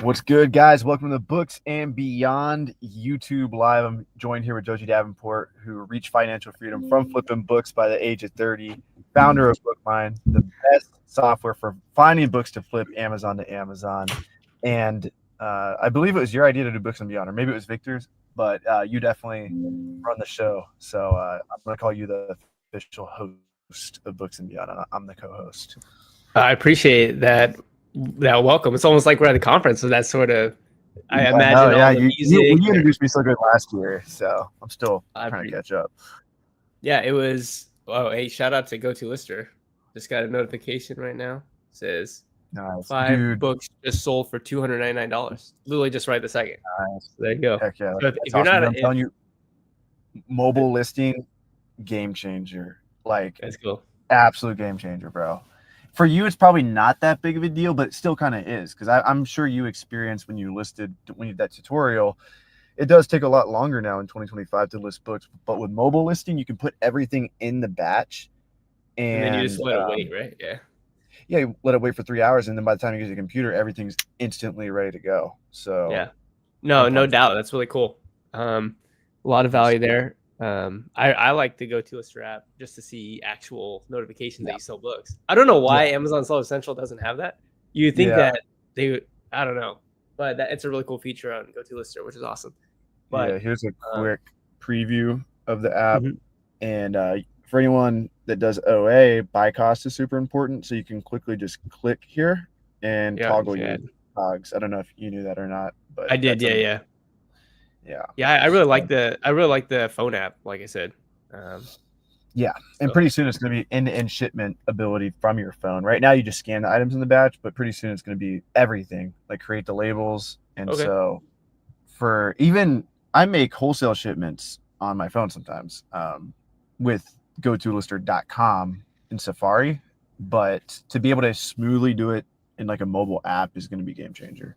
What's good, guys? Welcome to the Books and Beyond YouTube Live. I'm joined here with Joji Davenport, who reached financial freedom from flipping books by the age of 30, founder of BookMine, the best software for finding books to flip Amazon to Amazon. And I believe it was your idea to do Books and Beyond, or maybe it was Victor's, but you definitely run the show. So I'm going to call you the official host of Books and Beyond. I'm the co-host. I appreciate that welcome. It's almost like we're at a conference, so that's sort of, I imagine. You introduced me so good last year, so I'm still trying to catch up. Yeah, it was. Oh, hey, shout out to Go To Lister. Just got a notification right now. It says nice. 5 books just sold for $299. Literally just right the second. Nice. So there you go. Heck yeah. So if you're awesome. not, I'm telling you, mobile listing, game changer. Like, that's cool. Absolute game changer, bro. For you, it's probably not that big of a deal, but it still kind of is, because I'm sure you experienced when you did that tutorial. It does take a lot longer now in 2025 to list books, but with mobile listing, you can put everything in the batch, and then you just let it wait, right? Yeah, you let it wait for 3 hours, and then by the time you use your computer, everything's instantly ready to go. So yeah, no doubt, that's really cool. A lot of value there. I like the Go To Lister app just to see actual notifications that you sell books. I don't know why Amazon Seller Central doesn't have that. You think that they would, I don't know, but it's a really cool feature on Go To Lister, which is awesome. But here's a quick preview of the app. And for anyone that does OA, buy cost is super important. So you can quickly just click here and toggle your cogs. I don't know if you knew that or not, but I did. Yeah. I really like the phone app, like I said. And pretty soon it's going to be end-to-end shipment ability from your phone. Right now you just scan the items in the batch, but pretty soon it's going to be everything, like create the labels. And so for even, I make wholesale shipments on my phone sometimes with gotolister.com in Safari, but to be able to smoothly do it in like a mobile app is going to be game changer.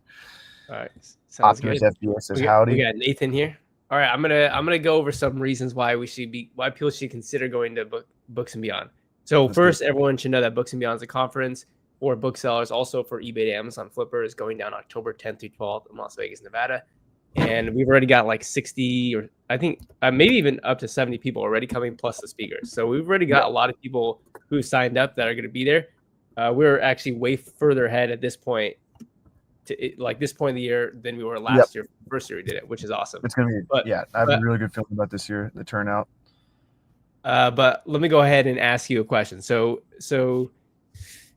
All right. Sounds good. FBA says howdy. We got Nathan here. All right, I'm gonna go over some reasons why people should consider going to Books and Beyond. So first, everyone should know that Books and Beyond is a conference for booksellers, also for eBay to Amazon Flipper, is going down October 10th through 12th in Las Vegas, Nevada. And we've already got like 60, or I think maybe even up to 70 people already coming, plus the speakers. So we've already got a lot of people who signed up that are going to be there. We're actually way further ahead at this point. This point of the year than we were last year, first year we did it, which is awesome. It's gonna be I have a really good feeling about this year, the turnout. But let me go ahead and ask you a question. So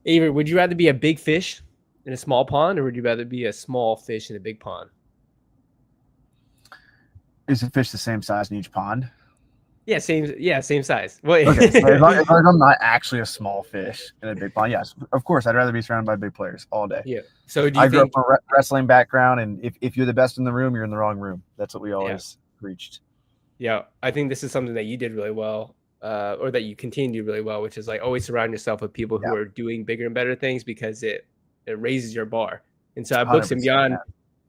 Avery, would you rather be a big fish in a small pond, or would you rather be a small fish in a big pond? Is the fish the same size in each pond? Yeah, same size. Well, okay, so as long as I'm not actually a small fish in a big pond, yes, of course, I'd rather be surrounded by big players all day. Yeah. So I grew up from a wrestling background, and if you're the best in the room, you're in the wrong room. That's what we always preached. Yeah, I think this is something that you did really well, or that you continue to do really well, which is like always surround yourself with people who are doing bigger and better things, because it raises your bar. And so at Books and Beyond,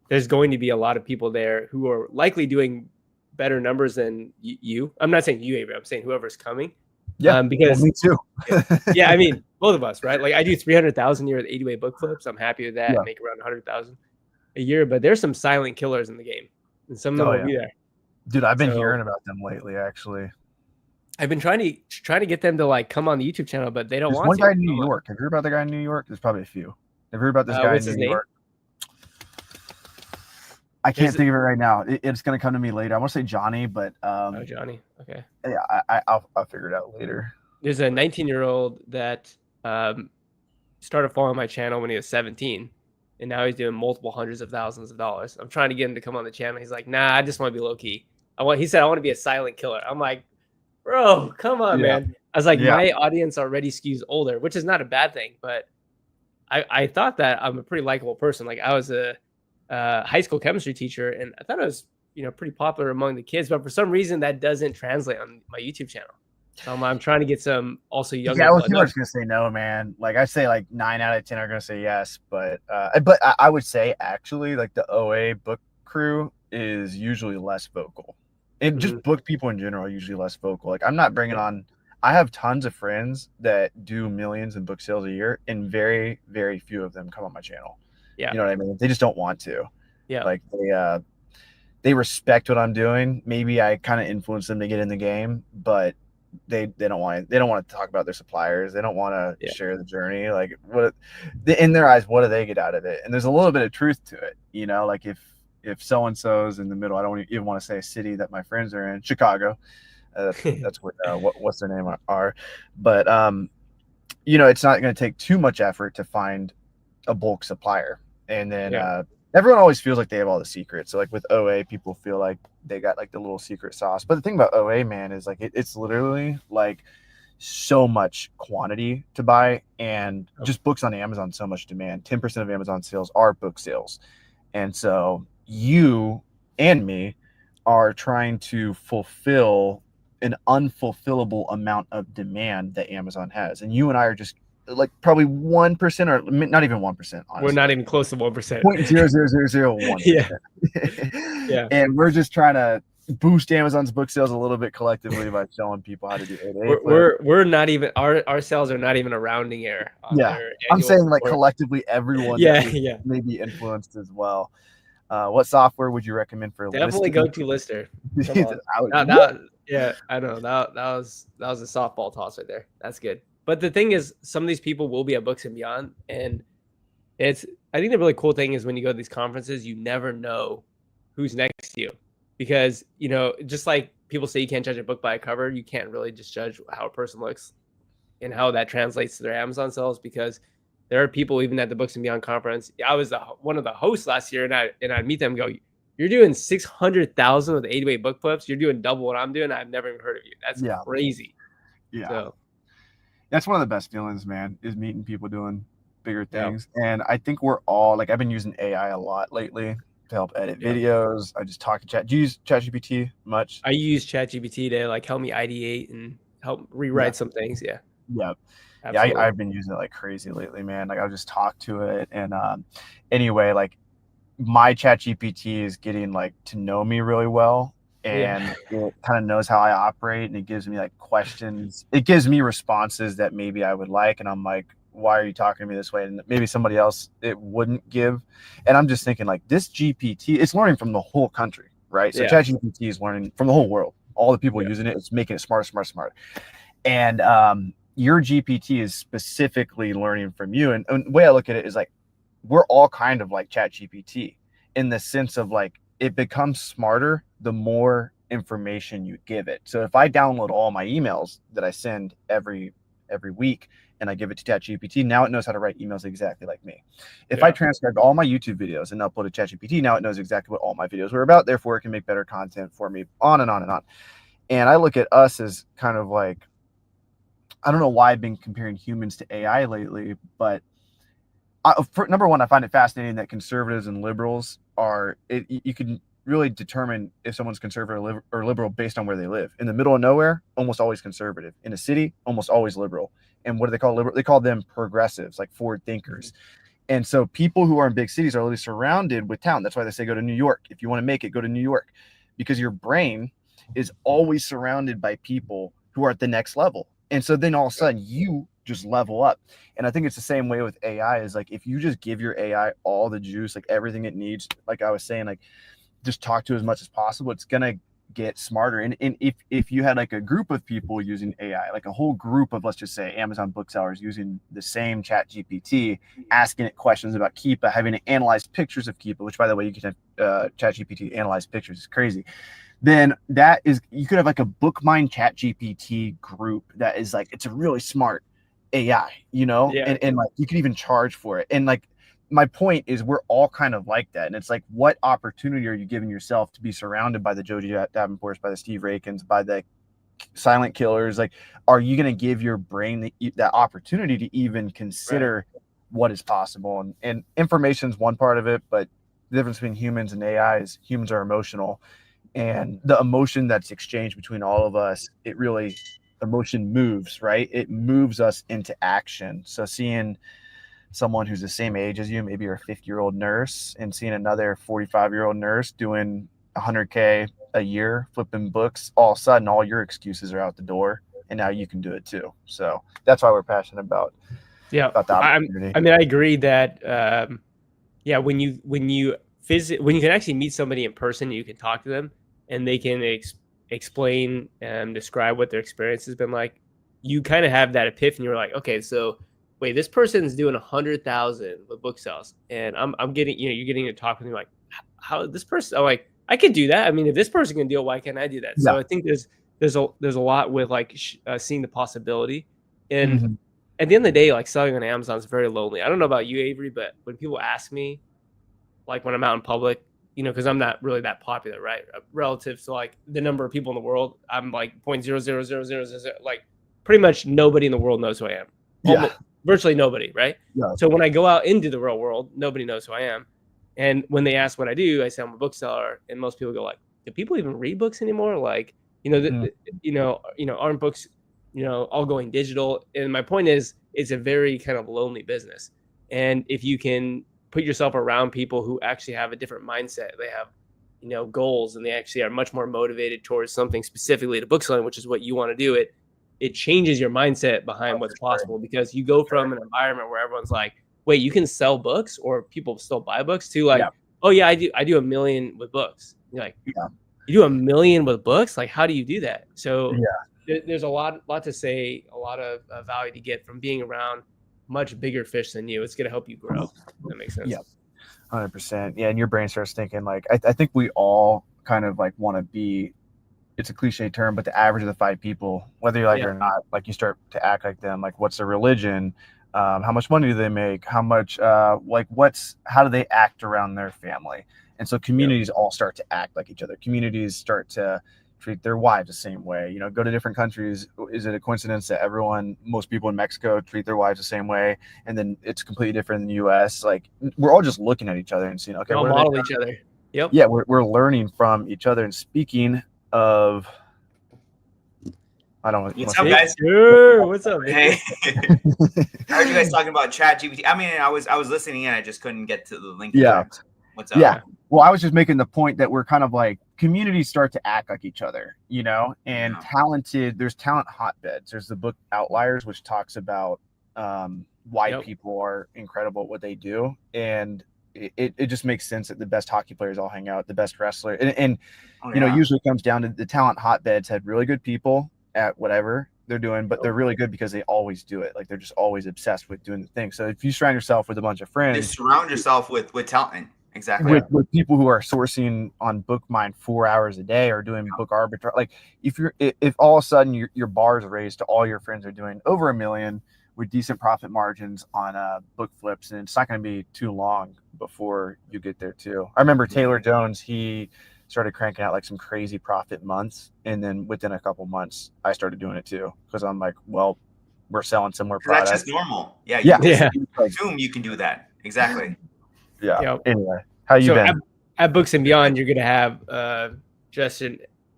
there's going to be a lot of people there who are likely doing better numbers than you. I'm not saying you, Avery. I'm saying whoever's coming. Yeah, because me too. Yeah, I mean, both of us, right? Like I do 300,000 a year with 80-way book flips. I'm happy with that. I make around 100,000 a year, but there's some silent killers in the game, and some of them will be there. Dude, I've been hearing about them lately. Actually, I've been trying to get them to like come on the YouTube channel, but they don't want to. There's one guy in New York. Have you heard about the guy in New York? There's probably a few. Have you heard about this guy in New York? I can't think of it right now. It's going to come to me later. I want to say Johnny, but Johnny. Okay. Yeah, I'll figure it out later. There's a 19-year-old that started following my channel when he was 17, and now he's doing multiple hundreds of thousands of dollars. I'm trying to get him to come on the channel. He's like, "Nah, I just want to be low key. He said I want to be a silent killer." I'm like, "Bro, come on, man." I was like, my audience already skews older, which is not a bad thing, but I thought that I'm a pretty likable person. Like I was a high school chemistry teacher, and I thought I was, pretty popular among the kids, but for some reason that doesn't translate on my YouTube channel. I'm trying to get some also younger. Yeah, well, people are just gonna say no, man. Like I say, like 9 out of 10 are gonna say yes, but I would say actually, like the OA book crew is usually less vocal, and just book people in general are usually less vocal. Like I'm not bringing on. I have tons of friends that do millions in book sales a year, and very, very few of them come on my channel. Yeah. You know what I mean? They just don't want to. Yeah. Like they respect what I'm doing. Maybe I kind of influence them to get in the game, but they don't want to talk about their suppliers. They don't want to Yeah. share the journey. Like what in their eyes, what do they get out of it? And there's a little bit of truth to it, you know. Like if so and so's in the middle, I don't even want to say a city that my friends are in, Chicago. That's what what's their name are, but you know, it's not going to take too much effort to find a bulk supplier, and then Yeah. everyone always feels like they have all the secrets. So like with OA, people feel like they got like the little secret sauce. But the thing about OA, man, is like it's literally like so much quantity to buy, and just books on Amazon, so much demand. 10% of Amazon sales are book sales, and so you and me are trying to fulfill an unfulfillable amount of demand that Amazon has, and you and I are just like probably 1% or not even 1%, honestly. We're not even close to 1%. 0.00001%. Yeah. Yeah. And we're just trying to boost Amazon's book sales a little bit collectively by showing people how to do 8A. We're not even our sales are not even a rounding error on Yeah, their I'm annual saying like report. collectively everyone Yeah, that yeah. may be influenced as well. What software would you recommend for Definitely listing? Go-To-Lister. Come on. Yeah, I know. That was a softball toss right there. That's good. But the thing is, some of these people will be at Books and Beyond, and I think the really cool thing is when you go to these conferences, you never know who's next to you, because you know, just like people say you can't judge a book by a cover, you can't really just judge how a person looks and how that translates to their Amazon sales, because there are people even at the Books and Beyond conference. I was one of the hosts last year, and I'd meet them and go, "You're doing 600,000 with 8-way book flips. You're doing double what I'm doing. I've never even heard of you. That's crazy." Yeah. So that's one of the best feelings, man, is meeting people doing bigger things. And I think we're all like, I've been using AI a lot lately to help edit videos. I just talk to chat. Do you use ChatGPT much? I use ChatGPT to like help me ideate and help rewrite some things. Yeah. Yeah. Absolutely. Yeah, I've been using it like crazy lately, man. Like I'll just talk to it. And anyway, like my ChatGPT is getting like to know me really well. And it kind of knows how I operate, and it gives me like questions. It gives me responses that maybe I would like. And I'm like, why are you talking to me this way? And maybe somebody else it wouldn't give. And I'm just thinking like this GPT, it's learning from the whole country, right? So ChatGPT is learning from the whole world. All the people using it, it's making it smarter. And your GPT is specifically learning from you. And the way I look at it is like, we're all kind of like ChatGPT in the sense of like, it becomes smarter the more information you give it. So if I download all my emails that I send every week and I give it to ChatGPT, now it knows how to write emails exactly like me. If I transcribed all my YouTube videos and uploaded ChatGPT, now it knows exactly what all my videos were about. Therefore, it can make better content for me, on and on and on. And I look at us as kind of like, I don't know why I've been comparing humans to AI lately, but number one, I find it fascinating that conservatives and liberals you can really determine if someone's conservative or liberal based on where they live. In the middle of nowhere, almost always conservative. In a city, almost always liberal. And what do they call liberal? They call them progressives, like forward thinkers. And so people who are in big cities are literally surrounded with town. That's why they say go to New York. If you want to make it, go to New York, because your brain is always surrounded by people who are at the next level. And so then all of a sudden you just level up. And I think it's the same way with AI, is like, if you just give your AI all the juice, like everything it needs, like I was saying, like just talk to as much as possible, it's going to get smarter. And if you had like a group of people using AI, like a whole group of, let's just say Amazon booksellers using the same ChatGPT, asking it questions about Keepa, having it analyze pictures of Keepa, which by the way, you can have ChatGPT analyze pictures. It's crazy. Then you could have like a BookMine ChatGPT group that is like, it's a really smart AI, you know, and like you can even charge for it. And like, my point is we're all kind of like that. And it's like, what opportunity are you giving yourself to be surrounded by the Jody Davenports, by the Steve Rakens, by the silent killers? Like, are you going to give your brain that opportunity to even consider what is possible? And information is one part of it, but the difference between humans and AI is humans are emotional, and the emotion that's exchanged between all of us, emotion moves, right? It moves us into action. So seeing someone who's the same age as you, maybe you're a 50-year-old nurse, and seeing another 45-year-old nurse doing 100K a year flipping books, all of a sudden all your excuses are out the door, and now you can do it too. So that's why we're passionate about the opportunity. I mean, I agree that Yeah, when you when you can actually meet somebody in person, you can talk to them, and they can explain and describe what their experience has been like. You kind of have that epiphany. You're like, okay, so wait, this person's doing 100,000 with book sales, and I'm getting, you're getting to talk with me like, how this person? I'm like, I could do that. I mean, if this person can do it, why can't I do that? Yeah. So I think there's a lot with like seeing the possibility, and Mhm. at the end of the day, like selling on Amazon is very lonely. I don't know about you, Avery, but when people ask me, like when I'm out in public, because I'm not really that popular, right? Relative to like the number of people in the world, I'm like 0.00000, like pretty much nobody in the world knows who I am. Yeah. Almost virtually nobody, right? Yeah. So when I go out into the real world, nobody knows who I am. And when they ask what I do, I say I'm a bookseller, and most people go like, "Do people even read books anymore?" Like, Mm. aren't books, all going digital? And my point is, it's a very kind of lonely business. And if you can put yourself around people who actually have a different mindset, they have, goals, and they actually are much more motivated towards something specifically to book selling, which is what you want to do. It changes your mindset behind Oh, what's for sure. possible, because you go from an environment where everyone's like, wait, you can sell books, or people still buy books, to like, Yeah. oh yeah, I do a million with books. You're like, Yeah. you do a million with books? Like, how do you do that? So Yeah. there's a lot to say, a lot of value to get from being around much bigger fish than you. It's going to help you grow. That makes sense. Yeah. 100%. Yeah. And your brain starts thinking like, I think we all kind of like want to be, it's a cliche term, but the average of the five people, whether you like it Yeah. or not, like you start to act like them. Like, what's their religion? How much money do they make? How much, how do they act around their family? And so Yep. communities all start to act like each other. Communities start to treat their wives the same way. Go to different countries. Is it a coincidence that most people in Mexico treat their wives the same way? And then it's completely different in the US. Like, we're all just looking at each other and seeing, We okay, all what are they model doing? each other. Yep. Yeah, we're learning from each other. And speaking of, I don't want What's to up, say. guys? Victor, what's up, Hey, Victor? I heard you guys talking about Chat GPT. I mean, I was listening in. I just couldn't get to the link you Yeah. shared. What's up? Yeah. Well, I was just making the point that we're kind of like, communities start to act like each other, and there's talent hotbeds. There's the book Outliers, which talks about why Yep. people are incredible at what they do. And it just makes sense that the best hockey players all hang out, the best wrestler. And Oh, yeah. usually it comes down to the talent hotbeds had really good people at whatever they're doing, but they're really good because they always do it. Like, they're just always obsessed with doing the thing. So if you surround yourself with a bunch of friends, Just surround yourself with talent. Exactly. with people who are sourcing on BookMine 4 hours a day or doing book arbitrage, like if all of a sudden your bar is raised to all your friends are doing over $1 million with decent profit margins on book flips, and it's not going to be too long before you get there too. I remember Taylor Jones, he started cranking out like some crazy profit months, and then within a couple months I started doing it too, because I'm like, well, we're selling similar products. That's just normal. Yeah. Yeah. You assume you can do that. Exactly. Yeah. Yep. Anyway, how you been? At Books and Beyond, you're gonna have just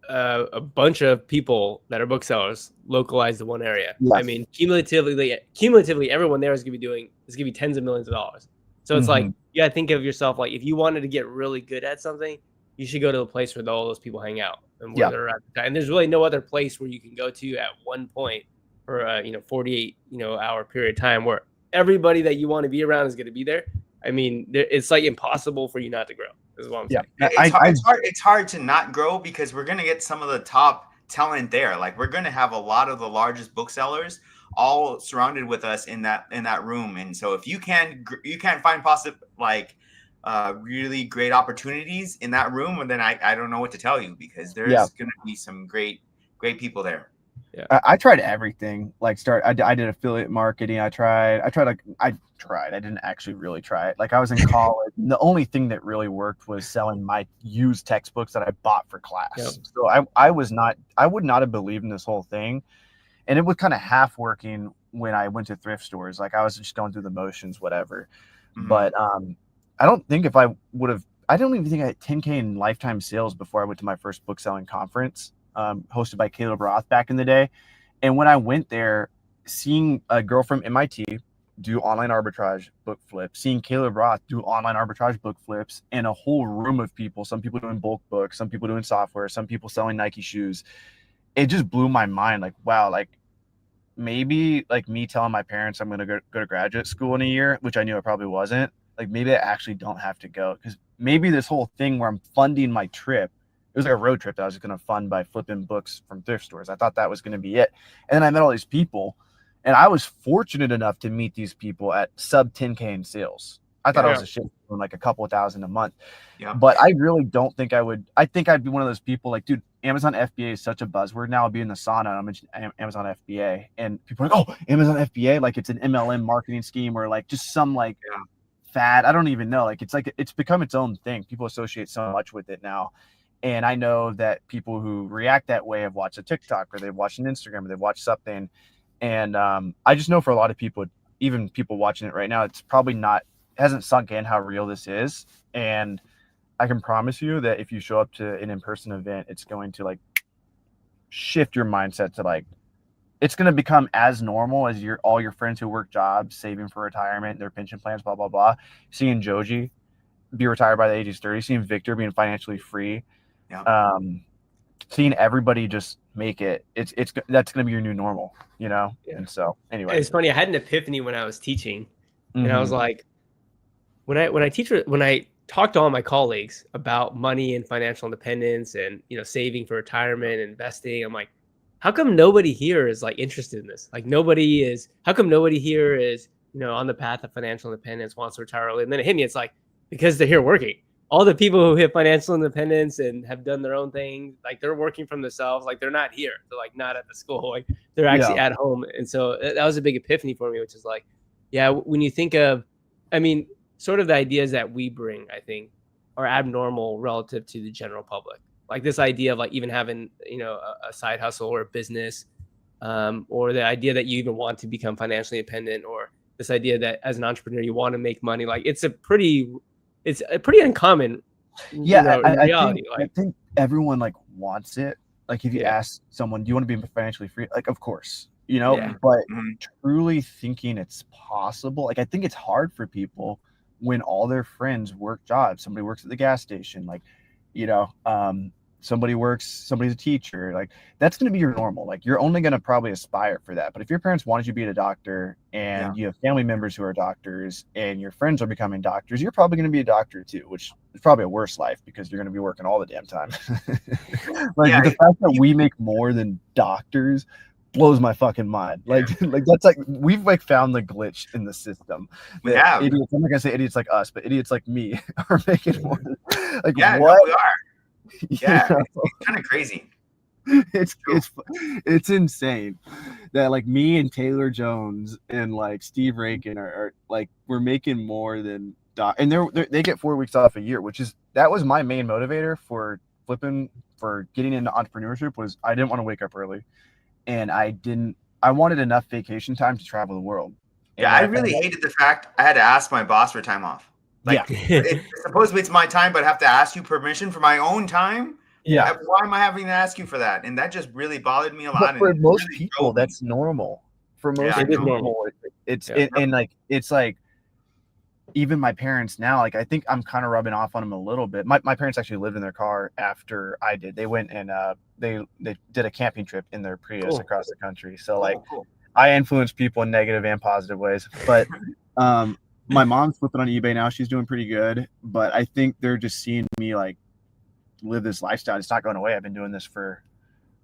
a bunch of people that are booksellers localized to one area. Yes. I mean, cumulatively, everyone there is gonna be tens of millions of dollars. So it's like, you gotta think of yourself like, if you wanted to get really good at something, you should go to a place where all those people hang out and where they're at the time. And there's really no other place where you can go to at one point for a 48 hour period of time where everybody that you want to be around is going to be there. I mean, it's like impossible for you not to grow. Is what I'm saying. It's hard to not grow, because we're gonna get some of the top talent there. Like, we're gonna have a lot of the largest booksellers all surrounded with us in that room. And so if you can't find really great opportunities in that room, and then I don't know what to tell you, because there's gonna be some great people there. Yeah. I tried everything. Like, I did affiliate marketing. I didn't actually really try it. Like, I was in college. The only thing that really worked was selling my used textbooks that I bought for class. Yep. So I would not have believed in this whole thing. And it was kind of half working when I went to thrift stores. Like, I was just going through the motions, whatever. Mm-hmm. But I don't think I don't even think I had 10K in lifetime sales before I went to my first book selling conference. Hosted by Caleb Roth back in the day. And when I went there, seeing a girl from MIT do online arbitrage book flips, seeing Caleb Roth do online arbitrage book flips, and a whole room of people, some people doing bulk books, some people doing software, some people selling Nike shoes, it just blew my mind. Like, wow, like, maybe like me telling my parents I'm going to go to graduate school in a year, which I knew I probably wasn't, like maybe I actually don't have to go, because maybe this whole thing where I'm funding my trip, it was like a road trip that I was going to fund by flipping books from thrift stores. I thought that was going to be it. And then I met all these people, and I was fortunate enough to meet these people at sub 10K in sales. I thought I was a shit doing like a couple of thousand a month. Yeah. But I really don't think I would. I think I'd be one of those people like, dude, Amazon FBA is such a buzzword now. I'll be in the sauna and I'll mention Amazon FBA, and people are like, oh, Amazon FBA, like it's an MLM marketing scheme, or like just some like fad. I don't even know. Like it's become its own thing. People associate so much with it now. And I know that people who react that way have watched a TikTok, or they've watched an Instagram, or they've watched something. And I just know for a lot of people, even people watching it right now, it's probably not, hasn't sunk in how real this is. And I can promise you that if you show up to an in-person event, it's going to like shift your mindset to like, it's going to become as normal as all your friends who work jobs, saving for retirement, their pension plans, blah, blah, blah. Seeing Joji be retired by the age of 30, seeing Victor being financially free, seeing everybody just make it, that's going to be your new normal, you know? Yeah. And so anyway, it's funny. I had an epiphany when I was teaching, and I was like, when I talk to all my colleagues about money and financial independence and, you know, saving for retirement and investing, I'm like, how come nobody here is like interested in this? Like how come nobody here is, you know, on the path of financial independence, wants to retire early? And then it hit me. It's like, because they're here working. All the people who hit financial independence and have done their own thing, like they're working from themselves. Like they're not here. They're like not at the school. Like they're actually at home. And so that was a big epiphany for me, which is like, yeah, when you think of, I mean, sort of the ideas that we bring, I think, are abnormal relative to the general public. Like this idea of like even having, you know, a side hustle or a business, or the idea that you even want to become financially independent, or this idea that as an entrepreneur you want to make money. Like it's a pretty uncommon. I think everyone like wants it. Like if you ask someone, do you want to be financially free? Like, of course, you know, but truly thinking it's possible. Like I think it's hard for people when all their friends work jobs. Somebody works at the gas station, like, you know, somebody's a teacher. Like that's going to be your normal. Like you're only going to probably aspire for that. But if your parents wanted you to be a doctor, and you have family members who are doctors, and your friends are becoming doctors, you're probably going to be a doctor too, which is probably a worse life because you're going to be working all the damn time. Like the fact that we make more than doctors blows my fucking mind. Like that's like, we've like found the glitch in the system. Idiots, I'm not gonna say idiots like us, but idiots like me are making more. Like what? No, we are. Yeah, it's kind of crazy. It's insane that like me and Taylor Jones and like Steve Rankin are like, we're making more than and they get 4 weeks off a year, that was my main motivator for getting into entrepreneurship. Was I didn't want to wake up early. And I wanted enough vacation time to travel the world. And I really hated the fact I had to ask my boss for time off. Like, supposedly it's my time, but I have to ask you permission for my own time. Yeah. Why am I having to ask you for that? And that just really bothered me a lot. But for most people, that's normal. For most people, normal. It's like, even my parents now, like I think I'm kind of rubbing off on them a little bit. My parents actually lived in their car after I did. They went and they did a camping trip in their Prius across the country. So I influence people in negative and positive ways. But my mom's flipping on eBay now. She's doing pretty good. But I think they're just seeing me like live this lifestyle. It's not going away. I've been doing this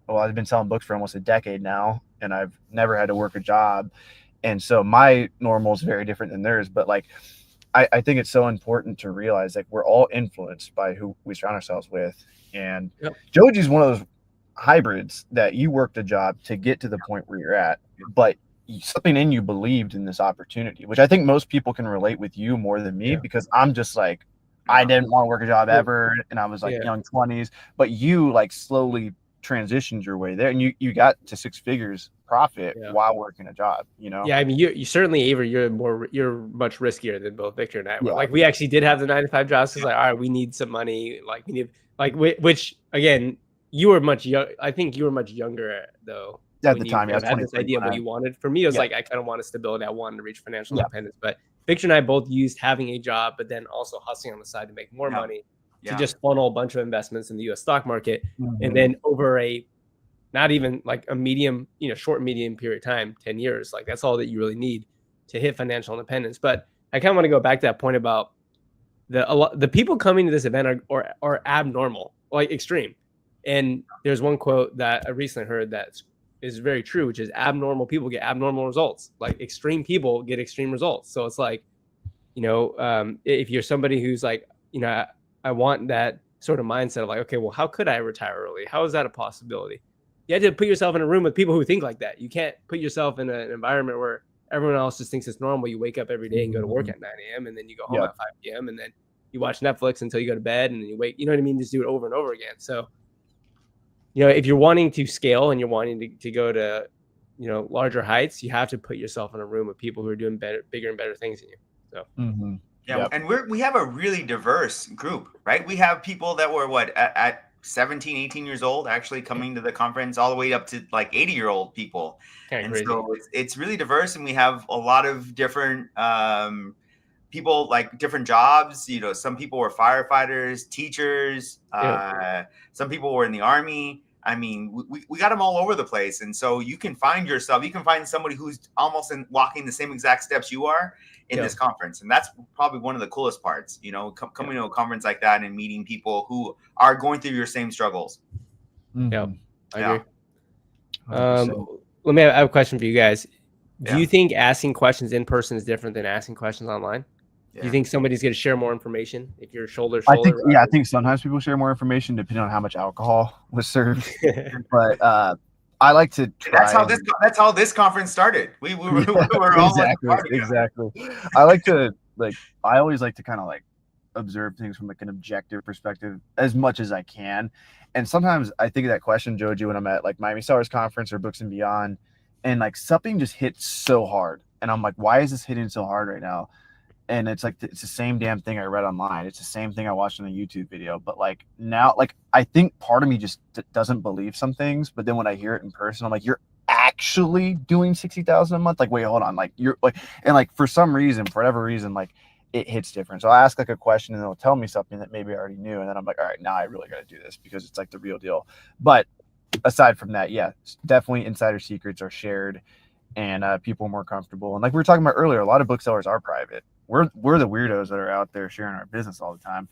I've been selling books for almost a decade now, and I've never had to work a job. And so my normal is very different than theirs. But like, I think it's so important to realize like we're all influenced by who we surround ourselves with. And Joji's one of those hybrids that you worked a job to get to the point where you're at, but something in you believed in this opportunity, which I think most people can relate with you more than me, because I'm just like, I didn't want to work a job ever. And I was like young 20s, but you like slowly transitioned your way there, and you got to 6 figures profit while working a job, you know? Yeah. I mean, you certainly, Avery, you're much riskier than both Victor and I were. Like we actually did have the 9-to-5 jobs. It's like, all right, we need some money. Like we need, like, which again, you were much young. I think you were much younger though. At the time, I had this idea of what you wanted. For me, it was like, I kind of wanted stability. I wanted to reach financial independence, but Victor and I both used having a job, but then also hustling on the side to make more money, to just funnel a bunch of investments in the US stock market. And then over not even like a medium, short, medium period of time, 10 years, like that's all that you really need to hit financial independence. But I kind of want to go back to that point about the people coming to this event are abnormal, like extreme. And there's one quote that I recently heard that is very true, which is abnormal people get abnormal results. Like extreme people get extreme results. So it's like, if you're somebody who's like, I want that sort of mindset of like, okay, well, how could I retire early? How is that a possibility? You have to put yourself in a room with people who think like that. You can't put yourself in an environment where everyone else just thinks it's normal. You wake up every day and go to work at 9 a.m. and then you go home at 5 p.m. and then you watch Netflix until you go to bed and then you wake, you know what I mean? Just do it over and over again. So, if you're wanting to scale and you're wanting to go to, larger heights, you have to put yourself in a room with people who are doing bigger and better things than you. So, yeah. And we have a really diverse group, right? We have people that were at 17, 18 years old actually coming to the conference, all the way up to like 80-year-old people. And so it's really diverse. And we have a lot of different people, like different jobs. Some people were firefighters, teachers, some people were in the Army. I mean, we got them all over the place. And so you can find somebody who's almost walking the same exact steps you are in this conference. And that's probably one of the coolest parts, coming to a conference like that and meeting people who are going through your same struggles. Yeah, I agree. I have a question for you guys. Do you think asking questions in person is different than asking questions online? Do you think somebody's going to share more information if you're shoulder? I think sometimes people share more information depending on how much alcohol was served. But I like to try. That's how this conference started. We were all exactly. I always like to kind of like observe things from like an objective perspective as much as I can. And sometimes I think of that question, Joji, when I'm at like Miami Sellers Conference or Books and Beyond, and like something just hits so hard, and I'm like, why is this hitting so hard right now? And it's like, it's the same damn thing I read online. It's the same thing I watched in a YouTube video. But like now, like I think part of me just doesn't believe some things. But then when I hear it in person, I'm like, you're actually doing 60,000 a month? Like, wait, hold on. Like you're like, and like for some reason, for whatever reason, like it hits different. So I ask like a question and they'll tell me something that maybe I already knew. And then I'm like, all right, now I really got to do this because it's like the real deal. But aside from that, yeah, definitely insider secrets are shared and people are more comfortable. And like we were talking about earlier, a lot of booksellers are private. We're the weirdos that are out there sharing our business all the time.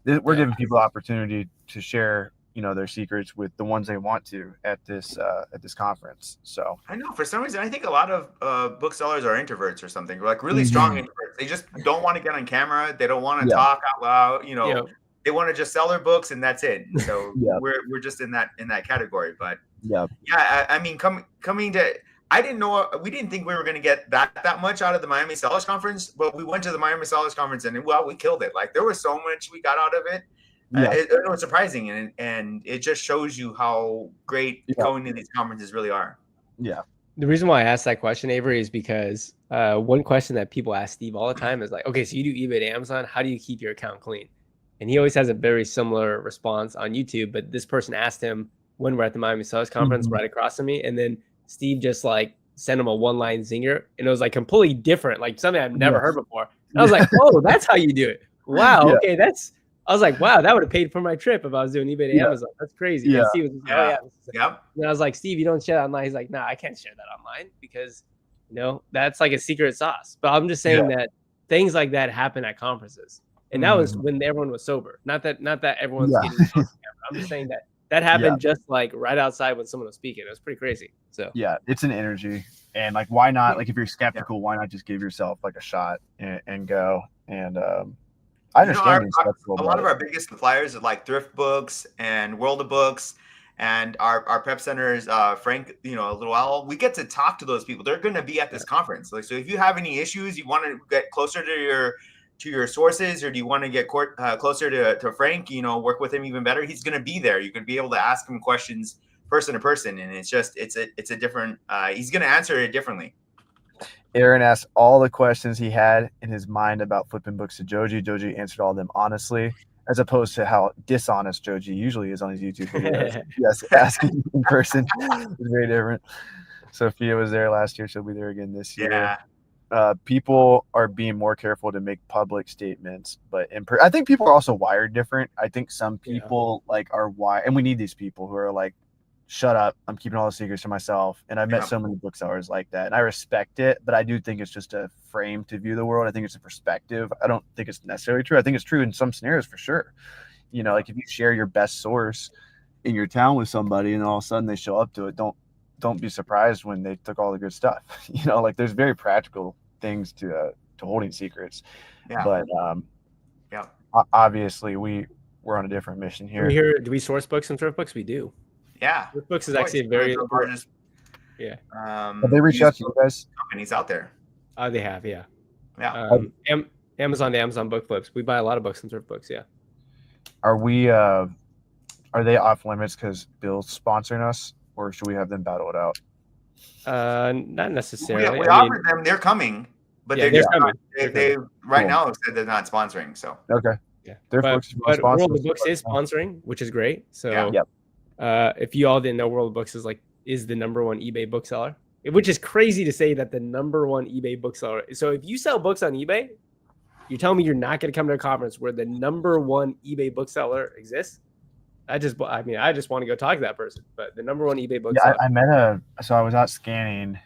We're giving people opportunity to share, their secrets with the ones they want to at this conference. So I know for some reason I think a lot of booksellers are introverts or something, like really strong introverts. They just don't want to get on camera. They don't want to talk out loud. They want to just sell their books and that's it. And so we're just in that category. But I mean, coming to. We didn't think we were going to get that much out of the Miami Sellers Conference, but we went to the Miami Sellers Conference and we killed it. Like there was so much we got out of it. It was surprising. And it just shows you how great going to these conferences really are. Yeah. The reason why I asked that question, Avery, is because one question that people ask Steve all the time is like, okay, so you do eBay to Amazon. How do you keep your account clean? And he always has a very similar response on YouTube. But this person asked him when we're at the Miami Sellers Conference right across from me. And then Steve just like sent him a one-line zinger, and it was like completely different, like something I've never heard before. And I was like, oh, that's how you do it. Wow. Okay. I was like, wow, that would have paid for my trip if I was doing eBay to Amazon. That's crazy. Yeah. And Steve was like, And I was like, Steve, you don't share that online. He's like, no, I can't share that online because, that's like a secret sauce. But I'm just saying that things like that happen at conferences. And that was when everyone was sober. Not that everyone's getting on camera. I'm just saying that happened just like right outside when someone was speaking. It was pretty crazy. So yeah, it's an energy, and like why not? Like if you're skeptical, why not just give yourself like a shot and go? And I understand a lot of our biggest suppliers are like Thrift Books and World of Books, and our prep centers, Frank, Little Owl. We get to talk to those people. They're going to be at this conference. Like so, if you have any issues, you want to get closer to your sources, or do you want to get closer to Frank, work with him even better? He's going to be there. You're going to be able to ask him questions person to person. And it's a different, he's going to answer it differently. Aaron asked all the questions he had in his mind about flipping books to Joji. Joji answered all of them honestly, as opposed to how dishonest Joji usually is on his YouTube videos. Yes, asking in person is very different. Sophia was there last year. She'll be there again this year. Yeah. People are being more careful to make public statements, but I think people are also wired different. I think some people like are wired, and we need these people who are like shut up, I'm keeping all the secrets to myself. And I've met so many booksellers like that, and I respect it, but I do think it's just a frame to view the world. I think it's a perspective. I don't think it's necessarily true. I think it's true in some scenarios for sure. You know, like if you share your best source in your town with somebody and all of a sudden they show up to it, don't be surprised when they took all the good stuff. You know, like there's very practical things to holding secrets. But obviously we're on a different mission here. Do we source books and thrift books? We do. Yeah, thrift books is actually a very largest. Yeah. Have they reached out to you guys? Companies out there. They have, yeah. Yeah. Amazon to Amazon book flips. We buy a lot of books and thrift books. Yeah. Are we? Are they off limits because Bill's sponsoring us, or should we have them battle it out? Not necessarily. We offered them. They're coming, but they're coming. They right now have said they're not sponsoring. So okay. Yeah. But World of Books is sponsoring, which is great. So if you all didn't know, World of Books is the #1 eBay bookseller, which is crazy to say that the #1 eBay bookseller. So if you sell books on eBay, you're telling me you're not going to come to a conference where the #1 eBay bookseller exists? I just want to go talk to that person. But the #1 eBay bookseller. Yeah, I was out scanning,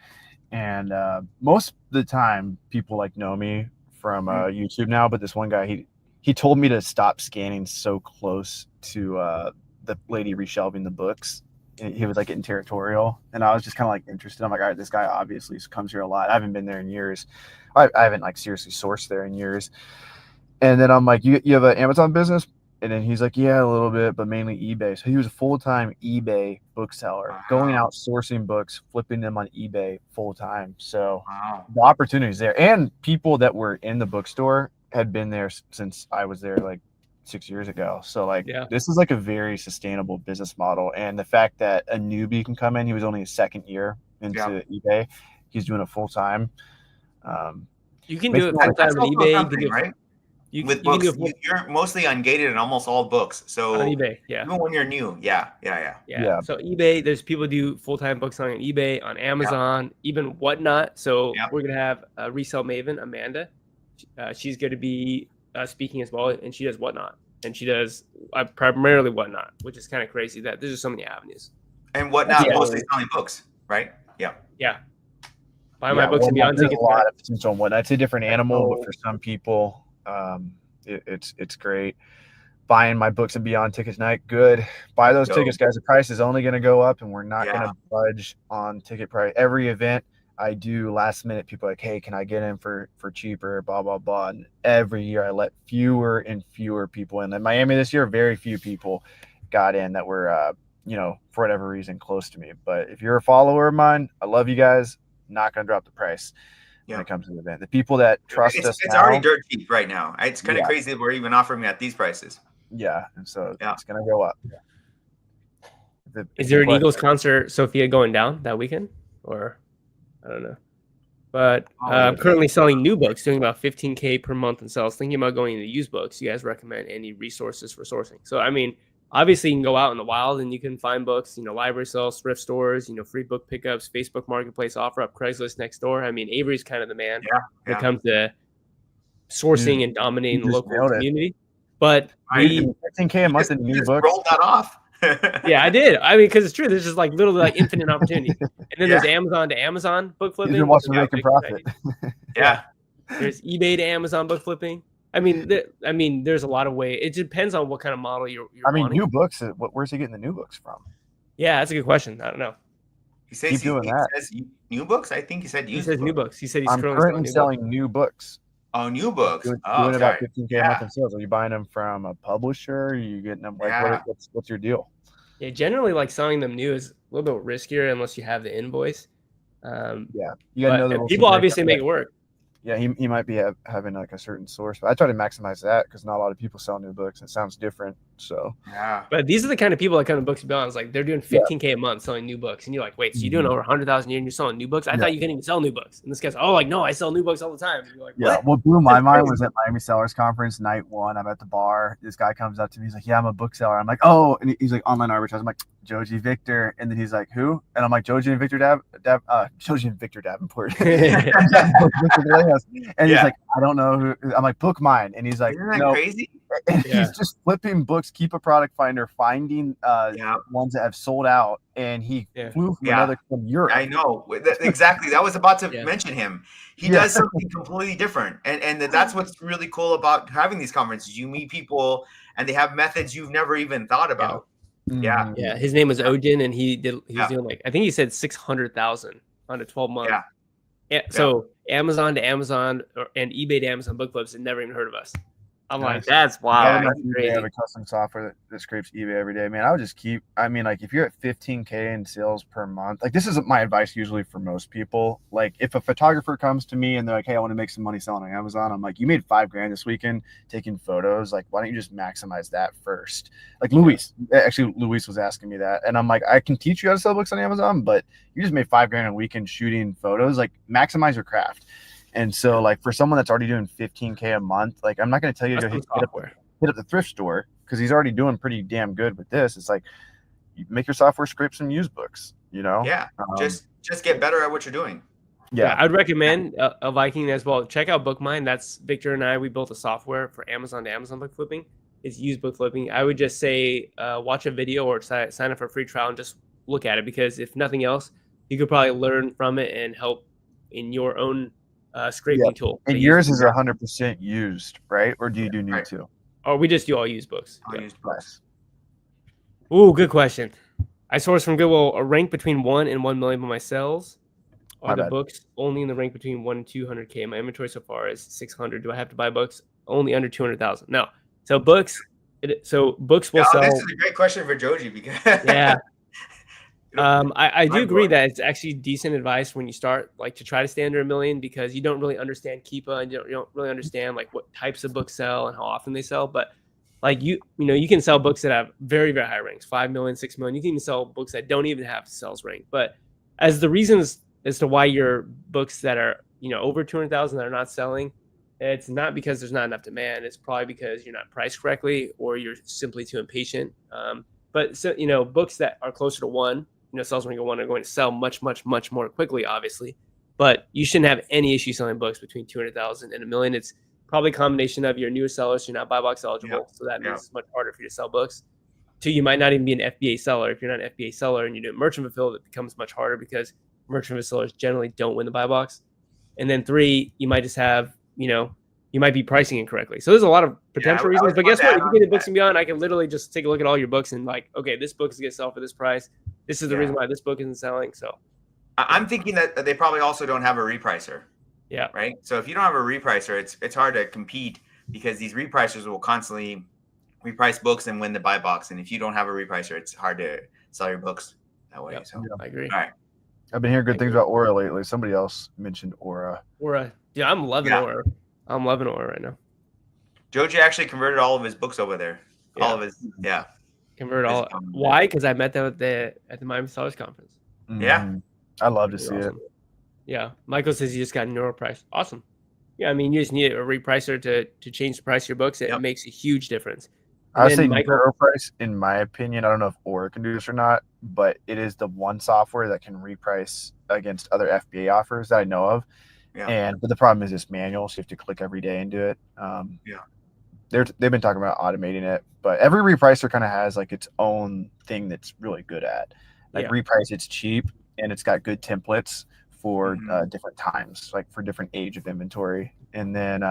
and most of the time people like know me from YouTube now. But this one guy, he told me to stop scanning so close to the lady reshelving the books. He was like getting territorial, and I was just kind of like interested. I'm like, all right, this guy obviously comes here a lot. I haven't been there in years. I haven't like seriously sourced there in years. And then I'm like, you have an Amazon business? And then he's like, yeah, a little bit, but mainly eBay. So he was a full-time eBay bookseller, going out sourcing books, flipping them on eBay full-time. So the opportunity is there. And people that were in the bookstore had been there since I was there like 6 years ago. So like this is like a very sustainable business model. And the fact that a newbie can come in, he was only his second year into eBay. He's doing it full-time. You can do it full-time on eBay. Right? With books, you're mostly ungated in almost all books. So on eBay, even when you're new, yeah. So eBay, there's people do full-time book selling on eBay, on Amazon, even Whatnot. So we're gonna have a resale maven, Amanda. She's going to be speaking as well, and she does Whatnot, and she does primarily Whatnot, which is kind of crazy that there's just so many avenues. And Whatnot mostly selling books, right? Yeah. Buy my books and beyond tickets. A lot of potential on Whatnot. It's a different animal, but for some people, it's great. Buying my books and beyond tickets night, good. Buy those tickets, guys. The price is only going to go up, and we're not going to budge on ticket price. Every event I do, last minute, people are like, hey, can I get in for cheaper, blah, blah, blah. And every year I let fewer and fewer people in. In Miami this year, very few people got in that were, for whatever reason, close to me. But if you're a follower of mine, I love you guys. Not going to drop the price when it comes to the event. The people that trust us it's already dirt cheap right now. It's kind of crazy that we're even offering at these prices. Yeah, and so it's going to go up. Is there an Eagles concert, Sophia, going down that weekend? Or I don't know. But I'm currently selling new books, doing about $15K per month in sales. Thinking about going into used books. You guys recommend any resources for sourcing? So, I mean, obviously you can go out in the wild and you can find books, library sales, thrift stores, free book pickups, Facebook Marketplace, OfferUp, Craigslist, Nextdoor. I mean, Avery's kind of the man when it comes to sourcing and dominating the local community. But 15K a month in new books. Rolled that off. Yeah, I did. I mean, because it's true. There's just like literally like infinite opportunity. And then there's Amazon to Amazon book flipping. You're also making profit. There's eBay to Amazon book flipping. I mean, there's a lot of ways. It depends on what kind of model you're wanting. New books. Where's he getting the new books from? Yeah, that's a good question. I don't know. He says he says new books. I think he said used. He says new books. He said he's currently selling new books. Oh, new books. Doing about 15K a month in sales. Are you buying them from a publisher? Are you getting them what's your deal? Yeah, generally like selling them new is a little bit riskier unless you have the invoice. You gotta know people obviously make it work. Yeah, he might be having like a certain source, but I try to maximize that because not a lot of people sell new books. It sounds different, so But these are the kind of people that come to Books and Beyond. It's like they're doing 15K a month selling new books, and you're like, wait, so you're doing over 100,000 a year and you're selling new books? I thought you couldn't even sell new books. And this guy's, no, I sell new books all the time. And you're like, what? What blew my mind was at Miami Sellers Conference night 1. I'm at the bar. This guy comes up to me. He's like, yeah, I'm a bookseller. I'm like, oh, and he's like, online arbitrage. I'm like, Joji Victor, and then he's like, who? And I'm like, Joji and Victor Joji and Victor Davenport. And he's like, I don't know who. I'm like, book mine, and he's like, isn't that no. crazy? And Yeah. he's just flipping books, keep a product finder, finding ones that have sold out, and he flew from Europe. I know exactly. That was about to Yeah. mention him. He does something completely different, and that's what's really cool about having these conferences. You meet people, and they have methods you've never even thought about. Yeah. Yeah. His name was Odin, and he was doing like, I think he said 600,000 on a 12-month. Yeah. So Amazon to Amazon and eBay to Amazon book flips had never even heard of us. I'm like, that's wild. Yeah, That's crazy. I have a custom software that scrapes eBay every day, man. I would just keep. I mean, like if you're at 15K in sales per month, like this is my advice usually for most people. Like if a photographer comes to me and they're like, "Hey, I want to make some money selling on Amazon," I'm like, "You made $5,000 this weekend taking photos. Like, why don't you just maximize that first?" Like Luis was asking me that, and I'm like, "I can teach you how to sell books on Amazon, but you just made $5,000 a weekend shooting photos. Like, maximize your craft." And so, like for someone that's already doing 15K a month, like I'm not going to tell you to hit up the thrift store because he's already doing pretty damn good with this. It's like you make your software scrape some used books, you know? Yeah, just get better at what you're doing. Yeah, I'd recommend a Viking as well. Check out BookMine. That's Victor and I. We built a software for Amazon to Amazon book flipping. It's used book flipping. I would just say watch a video or sign up for a free trial and just look at it, because if nothing else, you could probably learn from it and help in your own scraping tool. And yours is 100% used, right? Or do you do new too? Or we just do all used books. Used books. Ooh, good question. I source from Goodwill a rank between 1 and 1 million by my sales. Are the books only in the rank between 1 and 200K? My inventory so far is 600. Do I have to buy books only under 200,000? No. So books will sell. This is a great question for Joji because I do agree that it's actually decent advice when you start, like, to try to stay under 1 million, because you don't really understand Keepa and you don't really understand like what types of books sell and how often they sell. But like you can sell books that have very, very high ranks, 5 million, 6 million. You can even sell books that don't even have sales rank. But as the reasons as to why your books that are over 200,000 that are not selling, it's not because there's not enough demand. It's probably because you're not priced correctly or you're simply too impatient. But so books that are closer to 1. Sales rank of 1 are going to sell much, much, much more quickly, obviously. But you shouldn't have any issue selling books between 200,000 and 1 million. It's probably a combination of your newest sellers, so you're not buy box eligible, so that means it's much harder for you to sell books. 2, you might not even be an FBA seller. If you're not an FBA seller and you're doing merchant fulfilled, it becomes much harder because merchant fulfillers generally don't win the buy box. And then 3, you might just have, you might be pricing incorrectly. So there's a lot of potential reasons. But guess what? If you get a Books and Beyond, I can literally just take a look at all your books and like, okay, this book is going to sell for this price. This is the reason why this book isn't selling. So I'm thinking that they probably also don't have a repricer. Yeah. Right. So if you don't have a repricer, it's hard to compete because these repricers will constantly reprice books and win the buy box. And if you don't have a repricer, it's hard to sell your books that way. Yep. So I agree. All right. I've been hearing good things about Aura lately. Somebody else mentioned Aura. Yeah, I'm loving Aura. I'm loving Aura right now. Joji actually converted all of his books over there. Yeah. All of his, Converted all. Why? Because I met them at the Miami Sellers Conference. Mm-hmm. Yeah. I love to see it. Yeah. Michael says he just got Neuro price. Awesome. Yeah, I mean, you just need a repricer to change the price of your books. It makes a huge difference. I would say Neuro price, in my opinion, I don't know if Aura can do this or not, but it is the one software that can reprice against other FBA offers that I know of. Yeah. But the problem is it's manual, so you have to click every day and do it. They've been talking about automating it, but every repricer kind of has like its own thing that's really good at. Like Reprice, it's cheap and it's got good templates for different times, like for different age of inventory. And then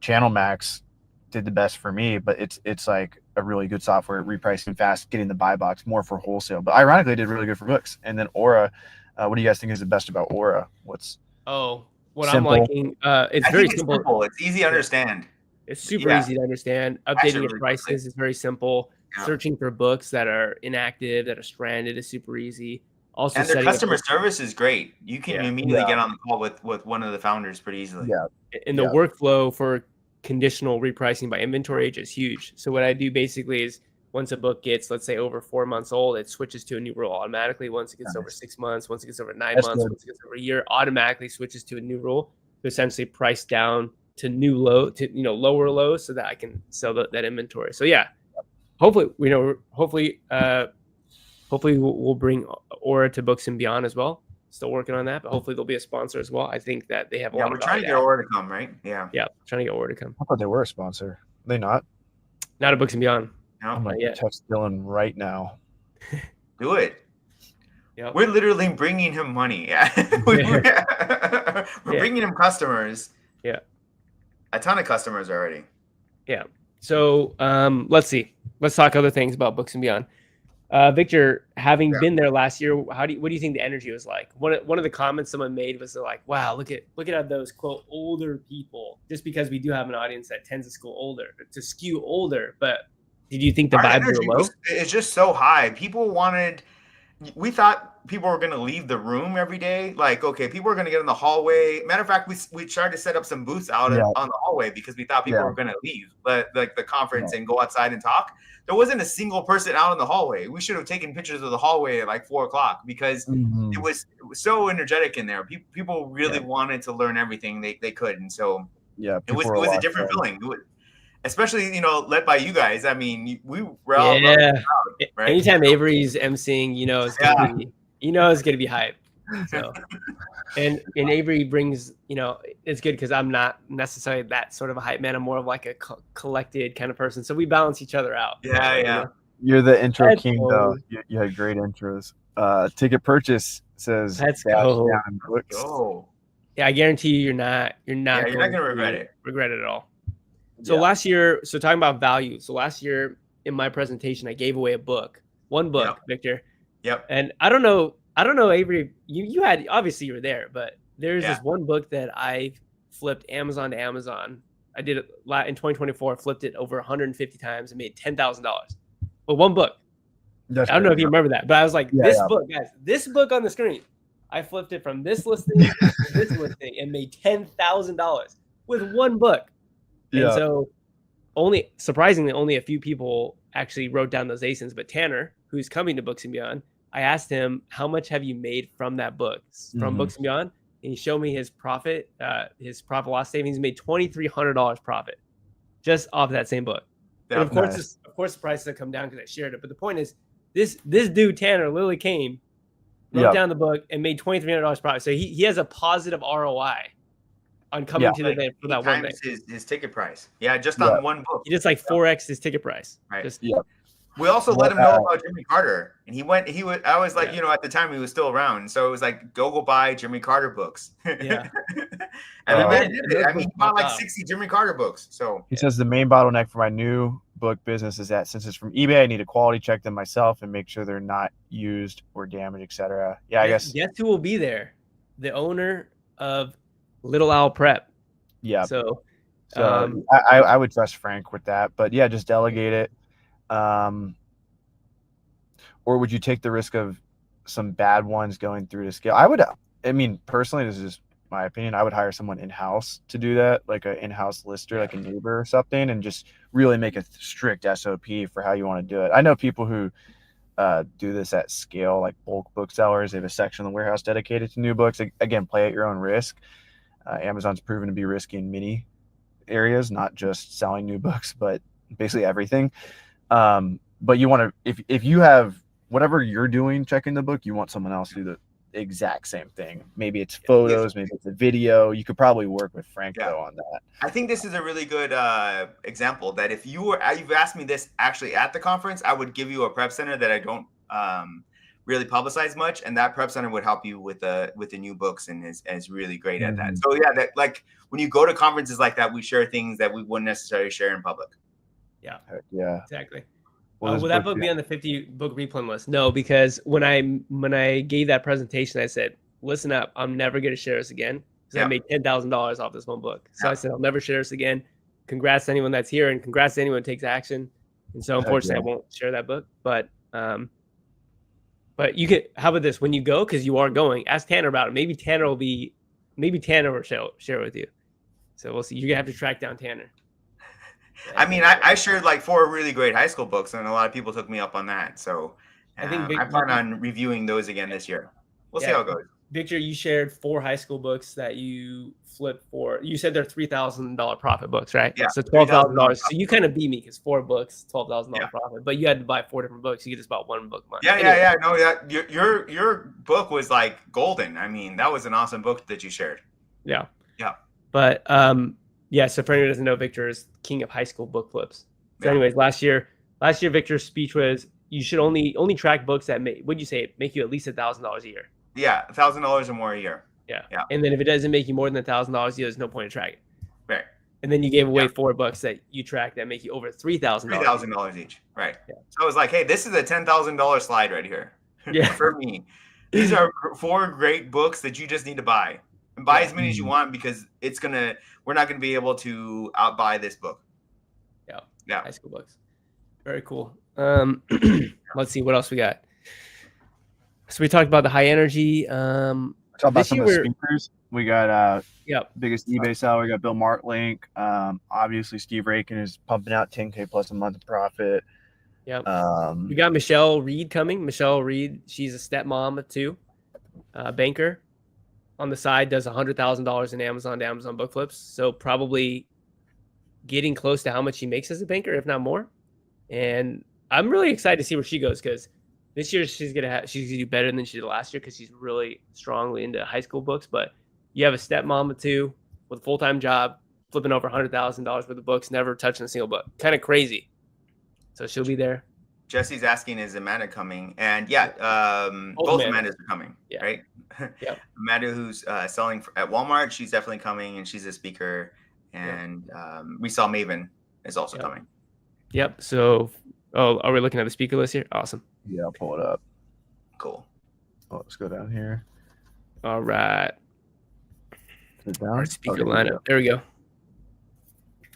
Channel Max did the best for me, but it's like a really good software at repricing fast, getting the buy box more for wholesale. But ironically, it did really good for books. And then Aura, what do you guys think is the best about Aura? What simple. I'm liking, it's very simple. It's easy to understand. It's super easy to understand. Updating your prices is very simple. Searching for books that are inactive, that are stranded is super easy. Also, and their customer service is great. You can immediately get on the call with one of the founders pretty easily. Yeah. And the workflow for conditional repricing by inventory age is huge. So what I do basically is once a book gets, let's say, over 4 months old, it switches to a new rule automatically. Once it gets over 6 months, once it gets over 9 months, once it gets over a year, automatically switches to a new rule to essentially price down to new low, to lower lows, so that I can sell that inventory. So hopefully we'll bring Aura to Books and Beyond as well. Still working on that, but hopefully they'll be a sponsor as well. I think that they have a lot of. We're trying to get Aura to come, right? Yeah. Yeah, trying to get Aura to come. I thought they were a sponsor. Are they not? Not a Books and Beyond. No, I'm Not gonna yet. text Dylan right now. do it. Yep. We're literally bringing him money. Yeah. We're bringing him customers. Yeah. A ton of customers already. Yeah. So let's see. Let's talk other things about Books and Beyond. Victor, having been there last year, what do you think the energy was like? One of the comments someone made was like, "Wow, look at those quote older people." Just because we do have an audience that tends to skew older. But did you think the Our vibes energy were low? it's just so high. We thought people were going to leave the room every day. Like, okay, people are going to get in the hallway. Matter of fact, we tried to set up some booths out on the hallway because we thought people were going to leave like the conference and go outside and talk. There wasn't a single person out in the hallway. We should have taken pictures of the hallway at like 4:00 because it was so energetic in there. People really wanted to learn everything they could. And so it was a different feeling. Especially, led by you guys. I mean, we were all proud, right? Anytime Avery's emceeing, it's gonna be hype. So, and Avery brings, it's good because I'm not necessarily that sort of a hype man. I'm more of like a collected kind of person. So we balance each other out. Yeah. You're the intro king, though. You had great intros. Ticket purchase says. Let's go. Go. Yeah, I guarantee you, you're not gonna regret it. Regret it at all. So last year, talking about value. So last year in my presentation, I gave away one book, Victor. Yep. And I don't know, Avery, you had, obviously you were there, but there's this one book that I flipped Amazon to Amazon. I did it in 2024, flipped it over 150 times and made $10,000. But one book. I don't know if you remember that, but I was like, book, guys, this book on the screen, I flipped it from this listing to this listing and made $10,000 with one book. And so surprisingly, only a few people actually wrote down those ASINs, but Tanner, who's coming to Books and Beyond, I asked him, how much have you made from that book, from Books and Beyond? And he showed me his profit loss savings. He made $2,300 profit just off that same book. And of course, the prices have come down because I shared it. But the point is, this dude, Tanner, literally came, wrote down the book and made $2,300 profit. So he has a positive ROI on coming to the event for that one day. His ticket price. Yeah, just on one book. He just 4x his ticket price. Right. We also let him know about Jimmy Carter. And I was like, at the time he was still around. So it was like, go buy Jimmy Carter books. Yeah. And the man did it. I mean, he bought like 60 Jimmy Carter books. So he says the main bottleneck for my new book business is that since it's from eBay, I need to quality check them myself and make sure they're not used or damaged, etc. Yeah, I guess. Guess who will be there? The owner of Little Owl Prep. Yeah. So I would trust Frank with that, but yeah, just delegate it. Or would you take the risk of some bad ones going through to scale? I mean, personally, this is just my opinion. I would hire someone in-house to do that, like an in-house lister, like a neighbor or something, and just really make a strict SOP for how you want to do it. I know people who do this at scale, like bulk booksellers. They have a section in the warehouse dedicated to new books. Again, play at your own risk. Amazon's proven to be risky in many areas, not just selling new books, but basically everything. But you want to, if you have whatever you're doing, checking the book, you want someone else to do the exact same thing. Maybe it's photos, maybe it's a video. You could probably work with Frank though on that. I think this is a really good example that if you've asked me this actually at the conference, I would give you a prep center that I don't really publicize much, and that prep center would help you with the new books and is really great at that. So yeah, that like when you go to conferences like that, we share things that we wouldn't necessarily share in public. Yeah, exactly. Will that book be on the 50 book replen list? No, because when I gave that presentation, I said, listen up, I'm never going to share this again because I made $10,000 off this one book. So I said, I'll never share this again. Congrats to anyone that's here and congrats to anyone who takes action. And so unfortunately, I won't share that book. But you could, how about this? When you go, because you are going, ask Tanner about it. Maybe Tanner will share with you. So we'll see. You're going to have to track down Tanner. I mean, I shared like 4 really great high school books, and a lot of people took me up on that. So I plan on reviewing those again this year. We'll see how it goes. Victor, you shared 4 high school books that you flipped for. You said they're $3,000 profit books, right? Yeah. So $12,000. So you kind of beat me because 4 books, $12,000 profit. But you had to buy 4 different books. You just bought one book. Yeah. No, your book was like golden. I mean, that was an awesome book that you shared. Yeah. Yeah. But so for anyone who doesn't know, Victor is king of high school book flips. So, anyways, last year Victor's speech was you should only track books that would you say make you at least $1,000 a year. Yeah, $1,000 or more a year. Yeah. Yeah. And then if it doesn't make you more than $1,000, there's no point in tracking. Right. And then you gave away 4 books that you track that make you over $3,000. $3,000 each. Right. Yeah. So I was like, hey, this is a $10,000 slide right here. Yeah. For me. These are 4 great books that you just need to buy. And buy as many as you want because we're not gonna be able to outbuy this book. Yeah. High school books. Very cool. Let's see what else we got. So we talked about the high energy. Talk about some of the speakers. We got biggest eBay seller. We got Bill Martlink. Obviously Steve Rakin is pumping out 10K plus a month of profit. Yep. We got Michelle Reed coming. Michelle Reed, she's a stepmom of 2, banker. On the side, does $100,000 in Amazon to Amazon book flips. So probably getting close to how much she makes as a banker, if not more. And I'm really excited to see where she goes because this year she's gonna do better than she did last year because she's really strongly into high school books. But you have a stepmom of 2 with a full-time job, flipping over $100,000 worth of books, never touching a single book. Kind of crazy. So she'll be there. Jesse's asking, is Amanda coming? And both Amandas are coming, right? Yep. Amanda, who's selling at Walmart, she's definitely coming, and she's a speaker. And we saw Maven is also coming. Yep. So, are we looking at the speaker list here? Awesome. Yeah, I'll pull it up. Cool. Oh, let's go down here. All right. Our speaker lineup. There we go.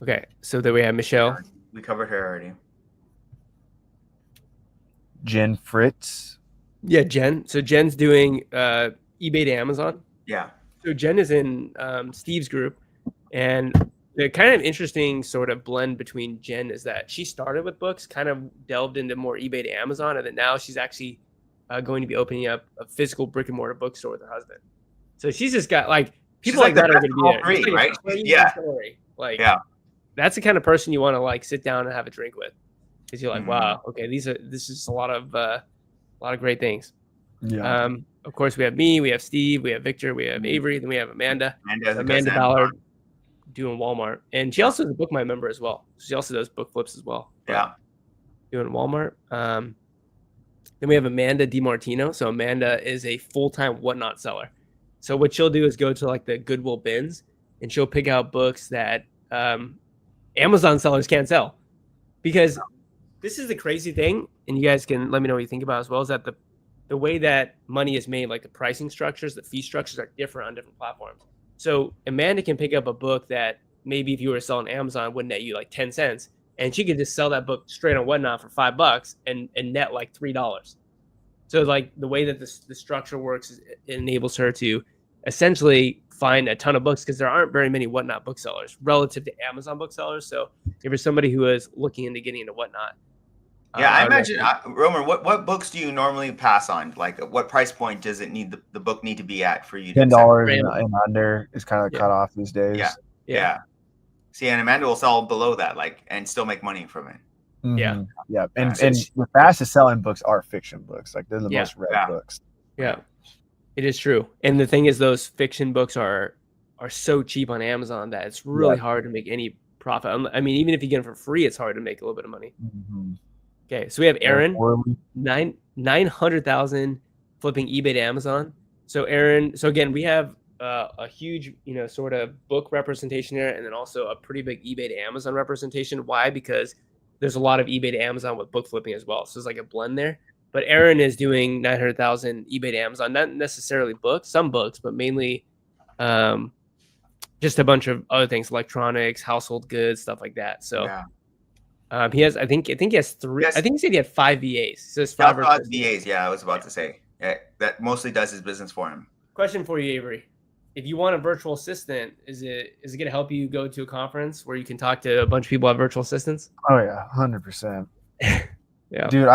Okay. So then we have Michelle. We covered her already. Jen Fritz. Yeah, Jen. So Jen's doing eBay to Amazon. Yeah. So Jen is in Steve's group. And the kind of interesting sort of blend between Jen is that she started with books, kind of delved into more eBay to Amazon, and then now she's actually going to be opening up a physical brick and mortar bookstore with her husband. So she's just got people like that are going to be there. Three, right? Yeah. Story. That's the kind of person you want to sit down and have a drink with, because you're like, wow, okay, this is a lot of great things. Yeah. Of course, we have me, we have Steve, we have Victor, we have Avery, then we have Amanda Ballard doing Walmart, and she also is a BookMy member as well. She also does book flips as well. Yeah. Doing Walmart. Then we have Amanda DiMartino. So Amanda is a full-time Whatnot seller. So what she'll do is go to the Goodwill bins, and she'll pick out books that Amazon sellers can't sell. Because this is the crazy thing, and you guys can let me know what you think about it as well, is that the way that money is made, the pricing structures, the fee structures are different on different platforms. So Amanda can pick up a book that maybe if you were selling Amazon would net you 10 cents, and she could just sell that book straight on Whatnot for $5 and net $3. So the way that the structure works is it enables her to essentially find a ton of books, because there aren't very many Whatnot booksellers relative to Amazon booksellers. So if you're somebody who is looking into getting into Whatnot. Yeah, I imagine, Roman, what books do you normally pass on? What price point does it need the book need to be at for you? $10 and under is kind of the cutoff these days. Yeah. See, and Amanda will sell below that, and still make money from it. Mm-hmm. Yeah. And the fastest selling books are fiction books. They're the most read books. Yeah, it is true. And the thing is, those fiction books are so cheap on Amazon that it's really hard to make any profit. I mean, even if you get them for free, it's hard to make a little bit of money. Mm-hmm. Okay, so we have Aaron, 900,000 flipping eBay to Amazon. So Aaron, again, we have a huge, sort of book representation there, and then also a pretty big eBay to Amazon representation. Why? Because there's a lot of eBay to Amazon with book flipping as well. So it's a blend there. But Aaron is doing 900,000 eBay to Amazon, not necessarily books, some books, but mainly just a bunch of other things, electronics, household goods, stuff like that. So. He has, I think he has 3. I think he said he had 5 VAs. So it's 5 VAs. Yeah, I was about to say. Yeah, that mostly does his business for him. Question for you, Avery: if you want a virtual assistant, is it going to help you go to a conference where you can talk to a bunch of people who have virtual assistants? Oh yeah, 100%. Yeah, dude,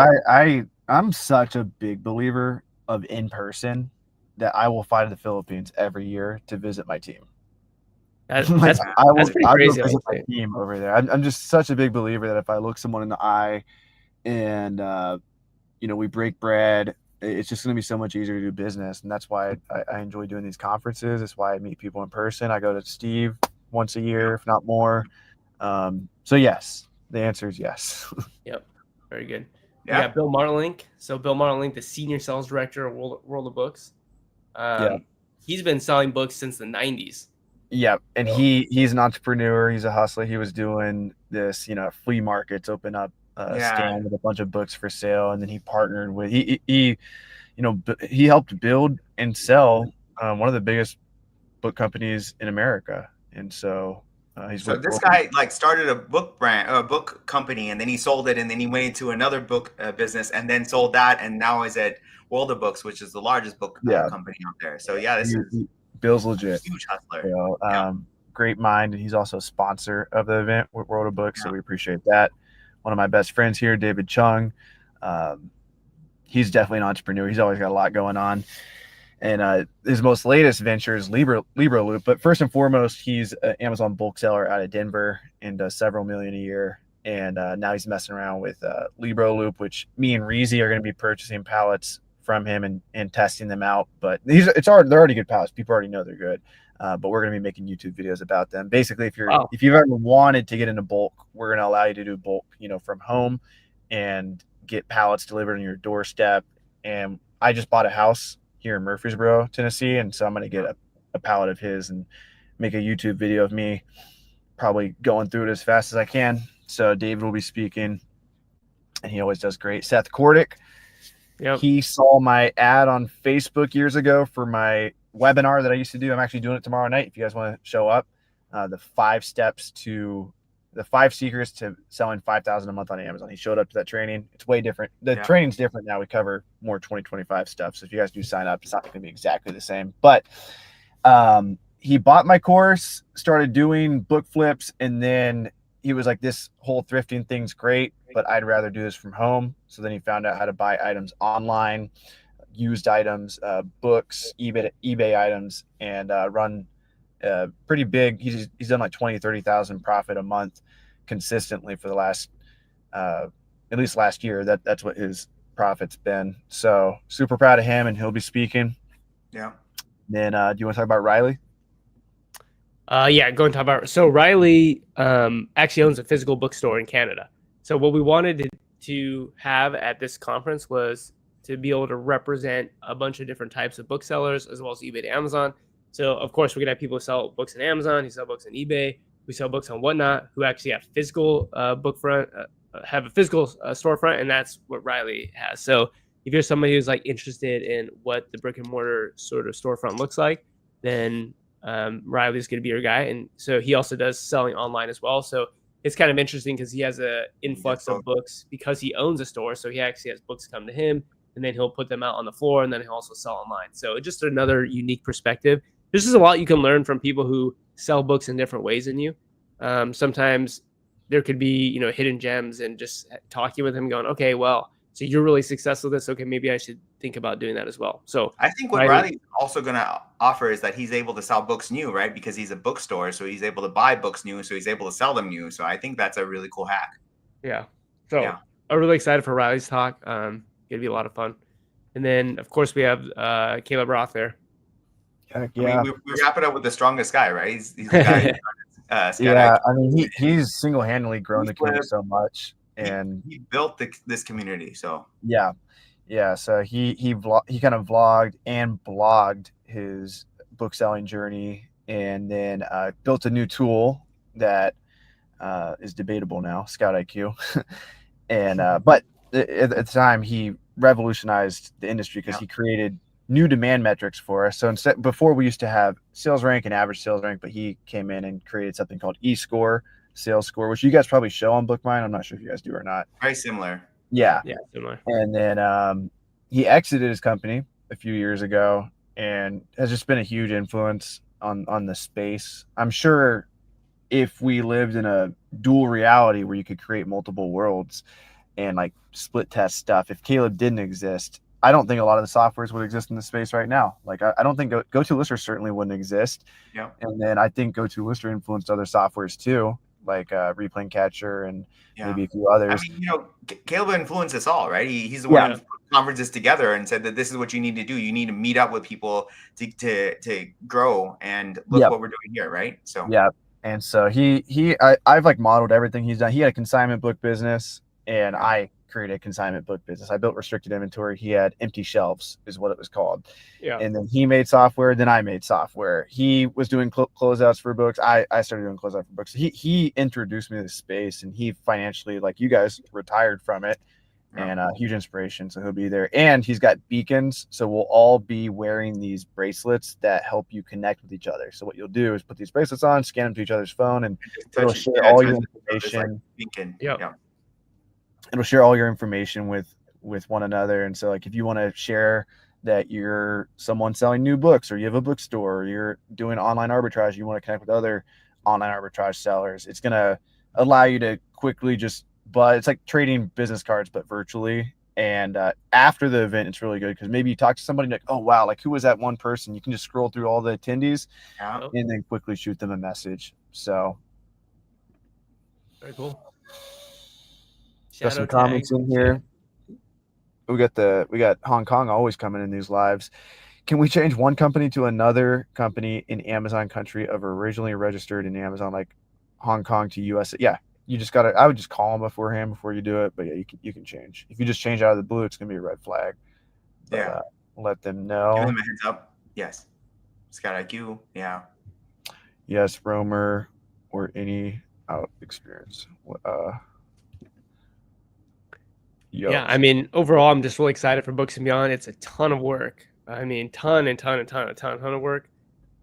I'm such a big believer of in person that I will fly to the Philippines every year to visit my team. That's pretty crazy. Visit my team over there. I'm just such a big believer that if I look someone in the eye and we break bread, it's just going to be so much easier to do business. And that's why I enjoy doing these conferences. That's why I meet people in person. I go to Steve once a year, if not more. So yes, The answer is yes. Yep. Very good. Yeah. We got Bill Marlink. So Bill Marlink, the senior sales director of World of Books. Yeah. He's been selling books since the 90s. Yeah, and he's an entrepreneur. He's a hustler. He was doing this, flea markets, open up a stand with a bunch of books for sale, and then he partnered with he helped build and sell one of the biggest book companies in America, and so he's So this guy like started a book brand, a book company, and then he sold it, and then he went into another book business, and then sold that, and now is at World of Books, which is the largest book company out there. So yeah, this is Bill's legit. Huge hustler. Great mind, and he's also a sponsor of the event with World of Books, so we appreciate that. One of my best friends here, David Chung, he's definitely an entrepreneur. He's always got a lot going on. And his most latest venture is Libro Loop. But first and foremost, he's an Amazon bookseller out of Denver and does several million a year. And now he's messing around with Libro Loop, which me and Reezy are going to be purchasing pallets from him and testing them out. But they're already good pallets. People already know they're good. But we're going to be making YouTube videos about them. Basically, if you've ever wanted to get into bulk, we're going to allow you to do bulk, from home and get pallets delivered on your doorstep. And I just bought a house here in Murfreesboro, Tennessee, and so I'm going to get a pallet of his and make a YouTube video of me probably going through it as fast as I can. So David will be speaking, and he always does great. Seth Kordick, he saw my ad on Facebook years ago for my webinar that I used to do. I'm actually doing it tomorrow night if you guys want to show up. The 5 secrets to selling $5,000 a month on Amazon. He showed up to that training. It's way different. The training's different now. We cover more 2025 stuff. So if you guys do sign up, it's not going to be exactly the same. But he bought my course, started doing book flips, and then he was like, this whole thrifting thing's great, but I'd rather do this from home. So then he found out how to buy items online, used items, books, eBay items, and run pretty big. He's done like 30,000 profit a month consistently for the last at least last year. That's what his profit's been. So super proud of him, and he'll be speaking. Yeah. Then do you want to talk about Riley? Go and talk about. So Riley actually owns a physical bookstore in Canada. So what we wanted to have at this conference was to be able to represent a bunch of different types of booksellers, as well as eBay to Amazon. So, of course, we're going to have people who sell books on Amazon, who sell books on eBay, who sell books on Whatnot, who actually have physical have a physical storefront, and that's what Riley has. So if you're somebody who's like interested in what the brick and mortar sort of storefront looks like, then Riley's going to be your guy. And so he also does selling online as well. So it's kind of interesting because he has an influx of books because he owns a store. So he actually has books come to him, and then he'll put them out on the floor, and then he'll also sell online. So just another unique perspective. There's just a lot you can learn from people who sell books in different ways than you. Sometimes there could be, hidden gems, and just talking with him going, okay, well, so you're really successful with this. Okay, maybe I should think about doing that as well. So I think what Riley's also going to offer is that he's able to sell books new, right? Because he's a bookstore. So he's able to buy books new. So he's able to sell them new. So I think that's a really cool hack. Yeah. So I'm really excited for Riley's talk. It'll be a lot of fun. And then, of course, we have Caleb Roth there. Yeah, we wrap it up with the strongest guy, right? He's the guy. I mean, he's single-handedly grown the community so much, and he built this community. So yeah. So he kind of vlogged and blogged his book selling journey, and then built a new tool that is debatable now, Scout IQ, and but at the time he revolutionized the industry because he created new demand metrics for us. So before we used to have sales rank and average sales rank, but he came in and created something called eScore, sales score, which you guys probably show on BookMine. I'm not sure if you guys do or not. Very similar. Yeah, similar. And then he exited his company a few years ago and has just been a huge influence on the space. I'm sure if we lived in a dual reality where you could create multiple worlds and like split test stuff, if Caleb didn't exist, I don't think a lot of the softwares would exist in the space right now. Like I don't think GoToLister certainly wouldn't exist. Yeah. And then I think GoToLister influenced other softwares too, like Replane Catcher and maybe a few others. I mean, Caleb influenced us all, right? He's the one who put conferences together and said that this is what you need to do. You need to meet up with people to grow and look what we're doing here, right? So And so I've like modeled everything he's done. He had a consignment book business, and I created a consignment book business. I built restricted inventory. He had empty shelves, is what it was called. Yeah. And then he made software. Then I made software. He was doing closeouts for books. I started doing closeout for books. He introduced me to the space, and he financially, like you guys, retired from it. And huge inspiration. So he'll be there. And he's got beacons. So we'll all be wearing these bracelets that help you connect with each other. So what you'll do is put these bracelets on, scan them to each other's phone, and it'll share all your information. It'll share all your information with one another. And so like if you want to share that you're someone selling new books, or you have a bookstore, or you're doing online arbitrage, you want to connect with other online arbitrage sellers, it's going to allow you to quickly but it's like trading business cards, but virtually. And after the event, it's really good because maybe you talk to somebody like, oh, wow, like who was that one person? You can just scroll through all the attendees and then quickly shoot them a message. So very cool. Got some comments in here. We got Hong Kong always coming in these lives. Can we change one company to another company in Amazon country of originally registered in Amazon, like Hong Kong to US? Yeah. You just gotta. I would just call them beforehand before you do it. But yeah, you can change. If you just change out of the blue, it's gonna be a red flag. But, let them know. Give them a heads up. Yes. Scott IQ. Yeah. Yes, Romer or any out experience. Yeah, I mean, overall, I'm just really excited for Books and Beyond. It's a ton of work. I mean, ton of work.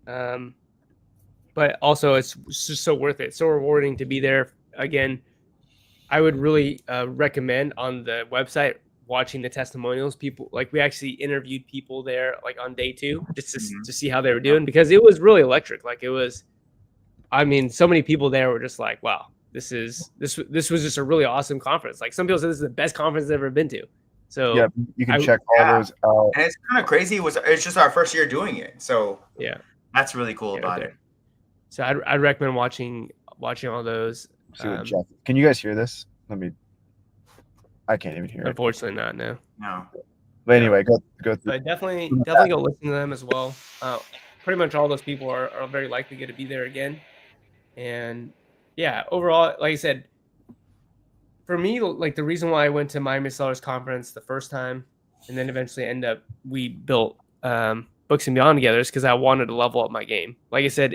But also, it's just so worth it. So rewarding to be there. Again, I would really recommend on the website watching the testimonials. People, like, we actually interviewed people there like on day 2 just to see how they were doing, because it was really electric. Like, it was, I mean, so many people there were just like, wow, this was just a really awesome conference. Like, some people said this is the best conference they've ever been to. So yeah, you can check all those out. And it's kind of crazy. It's just our first year doing it. So yeah, that's really cool about it. So I'd recommend watching all those. Jeff, can you guys hear this? I can't even hear it. Unfortunately not, no. But anyway, go through. But definitely go listen to them as well. Pretty much all those people are very likely going to be there again. And yeah, overall, like I said, for me, like the reason why I went to Miami Sellers Conference the first time and then eventually we built Books and Beyond together is because I wanted to level up my game. Like I said,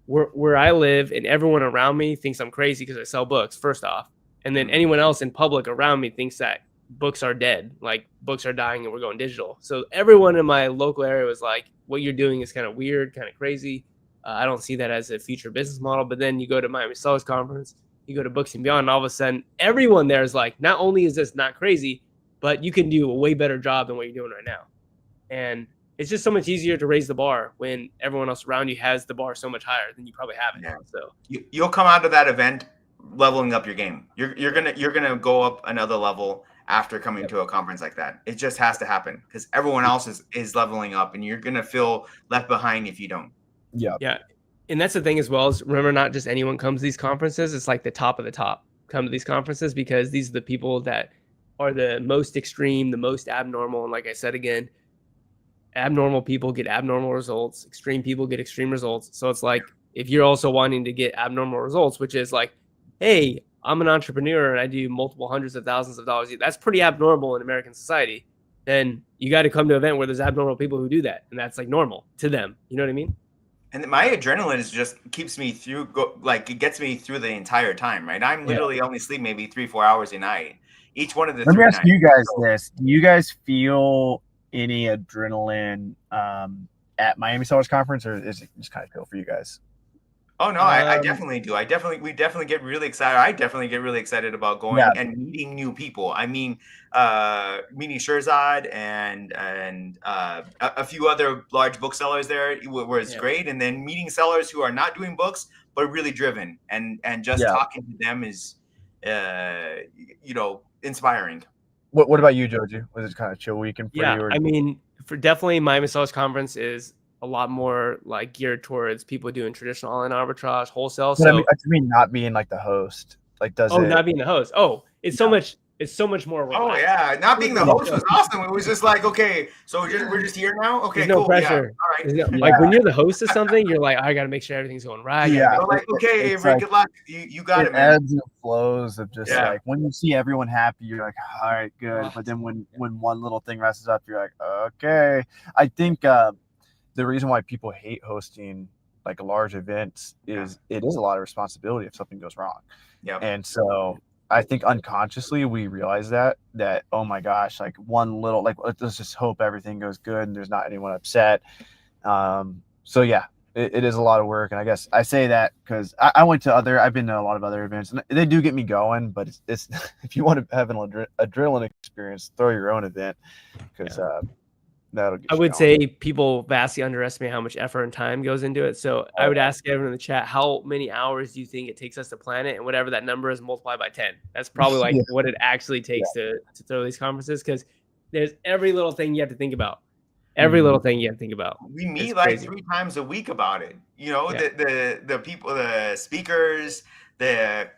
where I live and everyone around me thinks I'm crazy because I sell books, first off. And then anyone else in public around me thinks that books are dead, like books are dying and we're going digital. So everyone in my local area was like, what you're doing is kind of weird, kind of crazy. I don't see that as a future business model. But then you go to Miami Sellers Conference, you go to Books and Beyond, and all of a sudden everyone there is like, not only is this not crazy, but you can do a way better job than what you're doing right now. And it's just so much easier to raise the bar when everyone else around you has the bar so much higher than you probably have it. Yeah. So you'll come out of that event leveling up your game. You're gonna go up another level after coming to a conference like that. It just has to happen because everyone else is leveling up, and you're gonna feel left behind if you don't. Yeah. And that's the thing as well, is remember, not just anyone comes to these conferences. It's like the top of the top come to these conferences because these are the people that are the most extreme, the most abnormal. And like I said, again, abnormal people get abnormal results. Extreme people get extreme results. So it's like, if you're also wanting to get abnormal results, which is like, hey, I'm an entrepreneur and I do multiple hundreds of thousands of dollars. That's pretty abnormal in American society. Then you got to come to an event where there's abnormal people who do that. And that's like normal to them. You know what I mean? And my adrenaline is just keeps me through, it gets me through the entire time, right? I'm literally only sleep maybe 3-4 hours a night. Each one of the Let me ask you guys this. Do you guys feel any adrenaline at Miami Sellers Conference, or is it just kind of feel for you guys? Oh no, I definitely do. We definitely get really excited. I definitely get really excited about going and meeting new people. I mean, meeting Shirzad and a few other large booksellers there was great. And then meeting sellers who are not doing books but really driven, and just talking to them is, inspiring. What about you, Joji? Was it kind of chill weekend for you? I mean, for definitely Miami Sellers Conference is a lot more like geared towards people doing traditional online arbitrage, wholesale. But so I mean not being like the host, like not being the host. Oh, it's so much. it's so much more relaxed. Oh yeah, not being the host was awesome. It was just like, okay, so we're just here now. Okay, There's no cool. pressure. Yeah, all right. Like when you're the host of something, you're like, I got to make sure everything's going right. Yeah. We're like, okay, Avery, like, good luck. You got it, man. Ebbs and flows of just like when you see everyone happy, you're like, all right, good. But then when one little thing messes up, you're like, okay. I think the reason why people hate hosting like large events is it is a lot of responsibility if something goes wrong. Yeah. And so I think unconsciously we realize that oh my gosh, like one little like let's just hope everything goes good and there's not anyone upset. So yeah, it is a lot of work, and I guess I say that because I've been to a lot of other events, and they do get me going. But it's if you want to have an adrenaline experience, throw your own event because that'll get I you would going. say people vastly underestimate how much effort and time goes into it. So I would ask everyone in the chat, how many hours do you think it takes us to plan it? And whatever that number is, multiply by 10. That's probably like what it actually takes to throw these conferences, because there's every little thing you have to think about. Every little thing you have to think about. We meet like 3 times a week about it. You know, the people, the speakers, the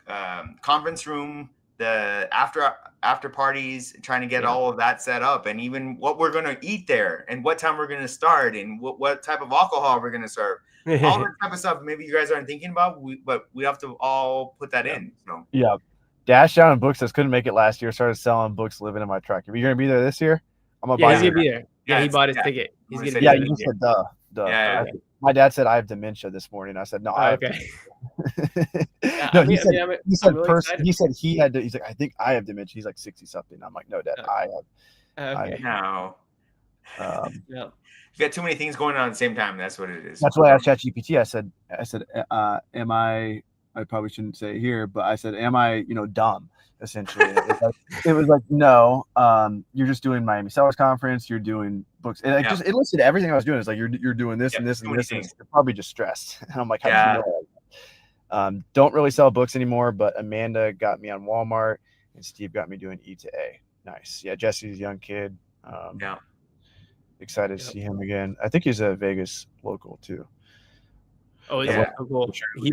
conference room, the after parties, trying to get all of that set up, and even what we're going to eat there and what time we're going to start and what type of alcohol we're going to serve. All that type of stuff maybe you guys aren't thinking about, but we have to all put that in. So Dash Down and Books couldn't make it last year, started selling books living in my truck. Are you going to be there this year? I'm gonna buy he's gonna be there. Yeah, he bought his ticket. He's gonna be you just said duh. Yeah. My dad said I have dementia this morning. I said no. Okay. He said he had. He's like, I think I have dementia. He's like 60 something. I'm like, no, Dad, I have. Okay. No. You got too many things going on at the same time. That's what it is. That's why I asked ChatGPT. I said, am I probably shouldn't say it here, but I said, am I, dumb? Essentially, it was like, no, you're just doing Miami Sellers Conference. You're doing books, and it listed everything I was doing. It's like you're doing this and this and this. And you're probably just stressed. And I'm like, how did you know? Don't really sell books anymore, but Amanda got me on Walmart, and Steve got me doing E2A. Nice, yeah. Jesse's a young kid. Excited to see him again. I think he's a Vegas local too. Oh yeah, cool. He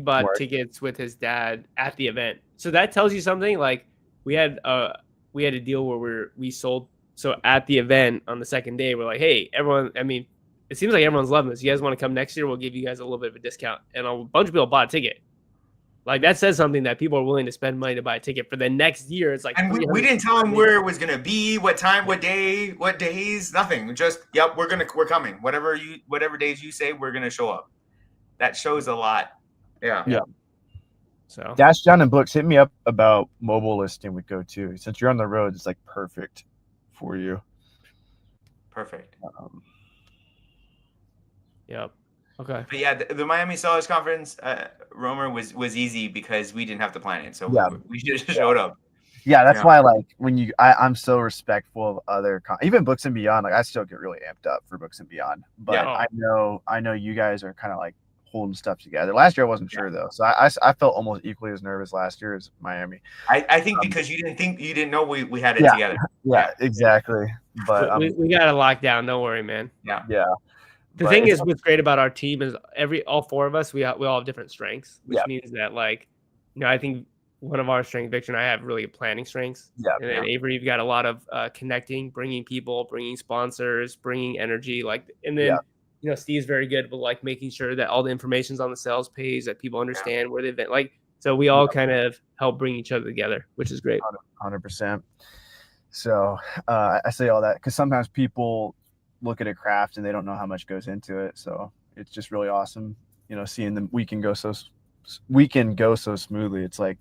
bought tickets with his dad at the event. So that tells you something. Like we had a deal where we sold. So at the event on the second day, we're like, hey, everyone. I mean, it seems like everyone's loving this. You guys want to come next year? We'll give you guys a little bit of a discount. And a bunch of people bought a ticket. Like that says something that people are willing to spend money to buy a ticket for the next year. It's like, and we didn't tell them where it was gonna be, what time, what day, what days, nothing. Just we're coming. Whatever days you say, we're gonna show up. That shows a lot. Yeah. So Dash Down and Books, hit me up about mobile listing with Go too. Since you're on the road, it's like perfect for you. Perfect. Yep. Okay. But yeah, the Miami Sellers Conference, Romer, was easy because we didn't have to plan it, so we just showed up. Yeah, that's why like when I'm so respectful of other even Books and Beyond. Like I still get really amped up for Books and Beyond, but I know you guys are kind of like holding stuff together. Last year I wasn't sure though, so I felt almost equally as nervous last year as Miami. I think because you didn't know we had it together. Yeah, exactly. But we got it locked down. Don't worry, man. Yeah. The thing is, what's great about our team is all four of us, we all have different strengths, which means that I think one of our strengths, Victor and I, have really planning strengths. Yeah. And then Avery, you've got a lot of connecting, bringing people, bringing sponsors, bringing energy, and then. Steve's very good with making sure that all the information's on the sales page, that people understand where they've been. So we all kind of help bring each other together, which is great. 100%. So I say all that because sometimes people look at a craft and they don't know how much goes into it. So it's just really awesome, seeing them. We can go so smoothly. It's like,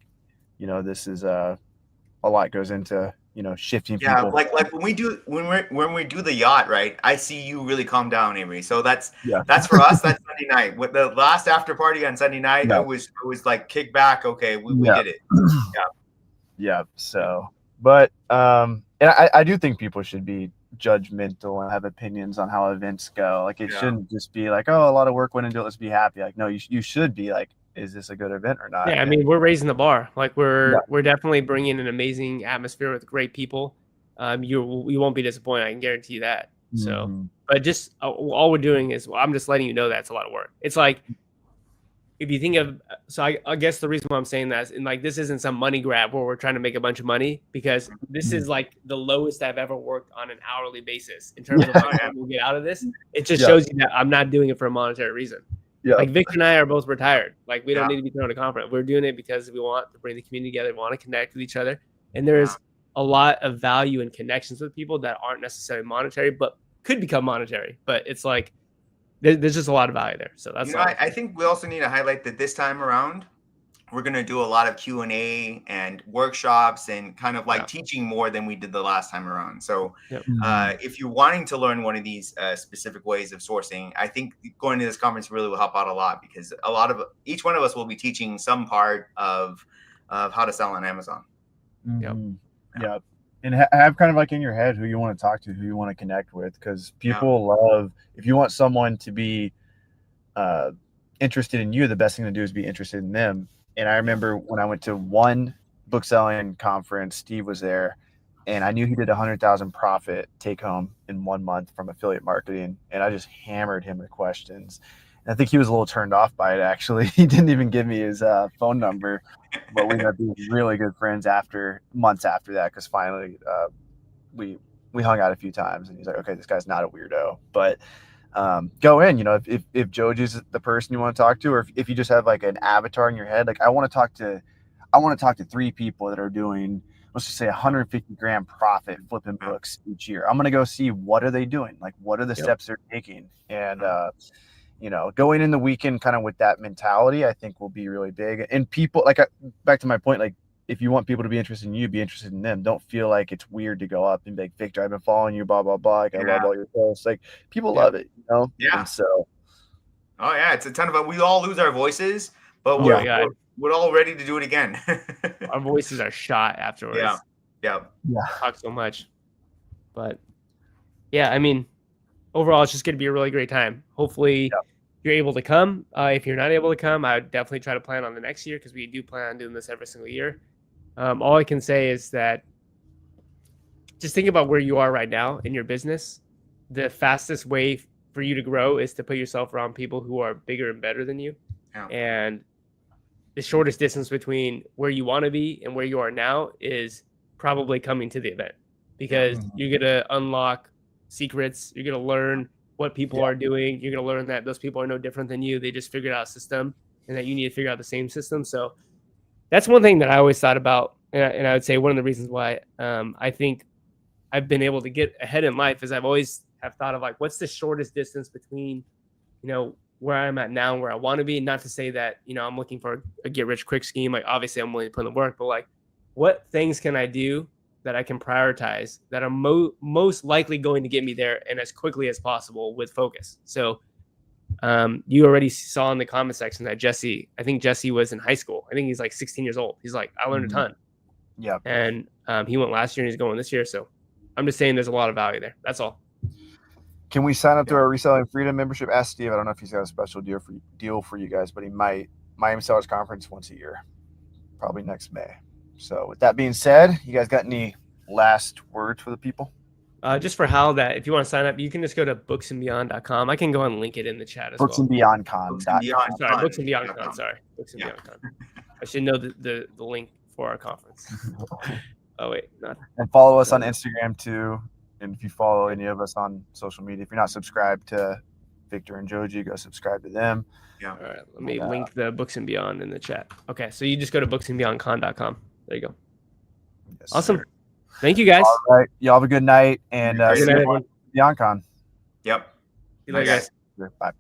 this is a lot goes into. Shifting people. Yeah, like when we do the yacht, right? I see you really calm down, Avery. So that's for us. That's Sunday night. With the last after party on Sunday night, it was like kick back. Okay, we did it. Yeah. So, but and I do think people should be judgmental and have opinions on how events go. Like it shouldn't just be like, oh, a lot of work went into it, let's be happy. Like no, you should be like, is this a good event or not? Yeah, I mean, we're raising the bar. We're definitely bringing an amazing atmosphere with great people. You won't be disappointed. I can guarantee you that. So, but just all we're doing is I'm just letting you know that's a lot of work. It's like if you think of, so I guess the reason why I'm saying that is, and like, this isn't some money grab where we're trying to make a bunch of money, because this is like the lowest I've ever worked on an hourly basis in terms of like what we'll get out of this. It just shows you that I'm not doing it for a monetary reason. Like Victor and I are both retired. Like, we don't need to be throwing a conference. We're doing it because we want to bring the community together. We want to connect with each other. And there's a lot of value and connections with people that aren't necessarily monetary, but could become monetary. But it's like, there's just a lot of value there. So that's I think we also need to highlight that this time around, we're going to do a lot of Q&A and workshops and kind of like teaching more than we did the last time around. So if you're wanting to learn one of these specific ways of sourcing, I think going to this conference really will help out a lot, because each one of us will be teaching some part of how to sell on Amazon. Yeah. And have kind of like in your head who you want to talk to, who you want to connect with, because people love, if you want someone to be interested in you, the best thing to do is be interested in them. And I remember when I went to one book selling conference, Steve was there, and I knew he did 100,000 profit take home in 1 month from affiliate marketing. And I just hammered him with questions. And I think he was a little turned off by it, actually. He didn't even give me his phone number, but we ended up being really good friends months after that, because finally we hung out a few times, and he's like, okay, this guy's not a weirdo. But go in, if Joji's the person you want to talk to, or if you just have like an avatar in your head, like I want to talk to 3 people that are doing, let's just say 150 grand profit flipping books each year. I'm going to go see, what are they doing? Like, what are the steps they're taking? And, going in the weekend kind of with that mentality, I think will be really big. And people, like, back to my point, like, if you want people to be interested in you, be interested in them. Don't feel like it's weird to go up and be like, Victor, I've been following you, blah, blah, blah. Like, I love all your posts. Like, people love it, Yeah. And so. Oh, yeah. It's a ton of fun. We all lose our voices, but we're all ready to do it again. Our voices are shot afterwards. Yeah. Talk so much. But, yeah, I mean, overall, it's just going to be a really great time. Hopefully you're able to come. If you're not able to come, I would definitely try to plan on the next year, because we do plan on doing this every single year. All I can say is that just think about where you are right now in your business. The fastest way for you to grow is to put yourself around people who are bigger and better than you. And the shortest distance between where you want to be and where you are now is probably coming to the event, because you're going to unlock secrets. You're going to learn what people are doing. You're going to learn that those people are no different than you. They just figured out a system, and that you need to figure out the same system. So that's one thing that I always thought about. And I would say one of the reasons why I think I've been able to get ahead in life is I've always have thought of like, what's the shortest distance between, where I'm at now and where I want to be. Not to say that, I'm looking for a get rich quick scheme. Like, obviously I'm willing to put in the work, but like, what things can I do that I can prioritize that are most likely going to get me there, and as quickly as possible with focus. So you already saw in the comment section that I think Jesse was in high school. I think he's like 16 years old. He's like, I learned a ton. Yeah. And he went last year and he's going this year. So I'm just saying there's a lot of value there. That's all. Can we sign up to our Reselling Freedom membership? Ask Steve. I don't know if he's got a special deal for you guys, but he might. Miami Sellers Conference once a year, probably next May. So with that being said, you guys got any last words for the people? Just for Hal, that if you want to sign up, you can just go to booksandbeyond.com. I can go and link it in the chat as well. Booksandbeyondcon.com. Sorry, Booksandbeyondcon. Sorry, Booksandbeyondcon. I should know the link for our conference. Oh wait, not. And follow us on Instagram too. And if you follow any of us on social media, if you're not subscribed to Victor and Joji, go subscribe to them. Yeah. All right. Let me link the Books and Beyond in the chat. Okay. So you just go to booksandbeyondcon.com. There you go. Yes, awesome. Sir. Thank you, guys. All right. Y'all have a good night. And see you at BeyondCon. Yep. See you later, guys. Bye.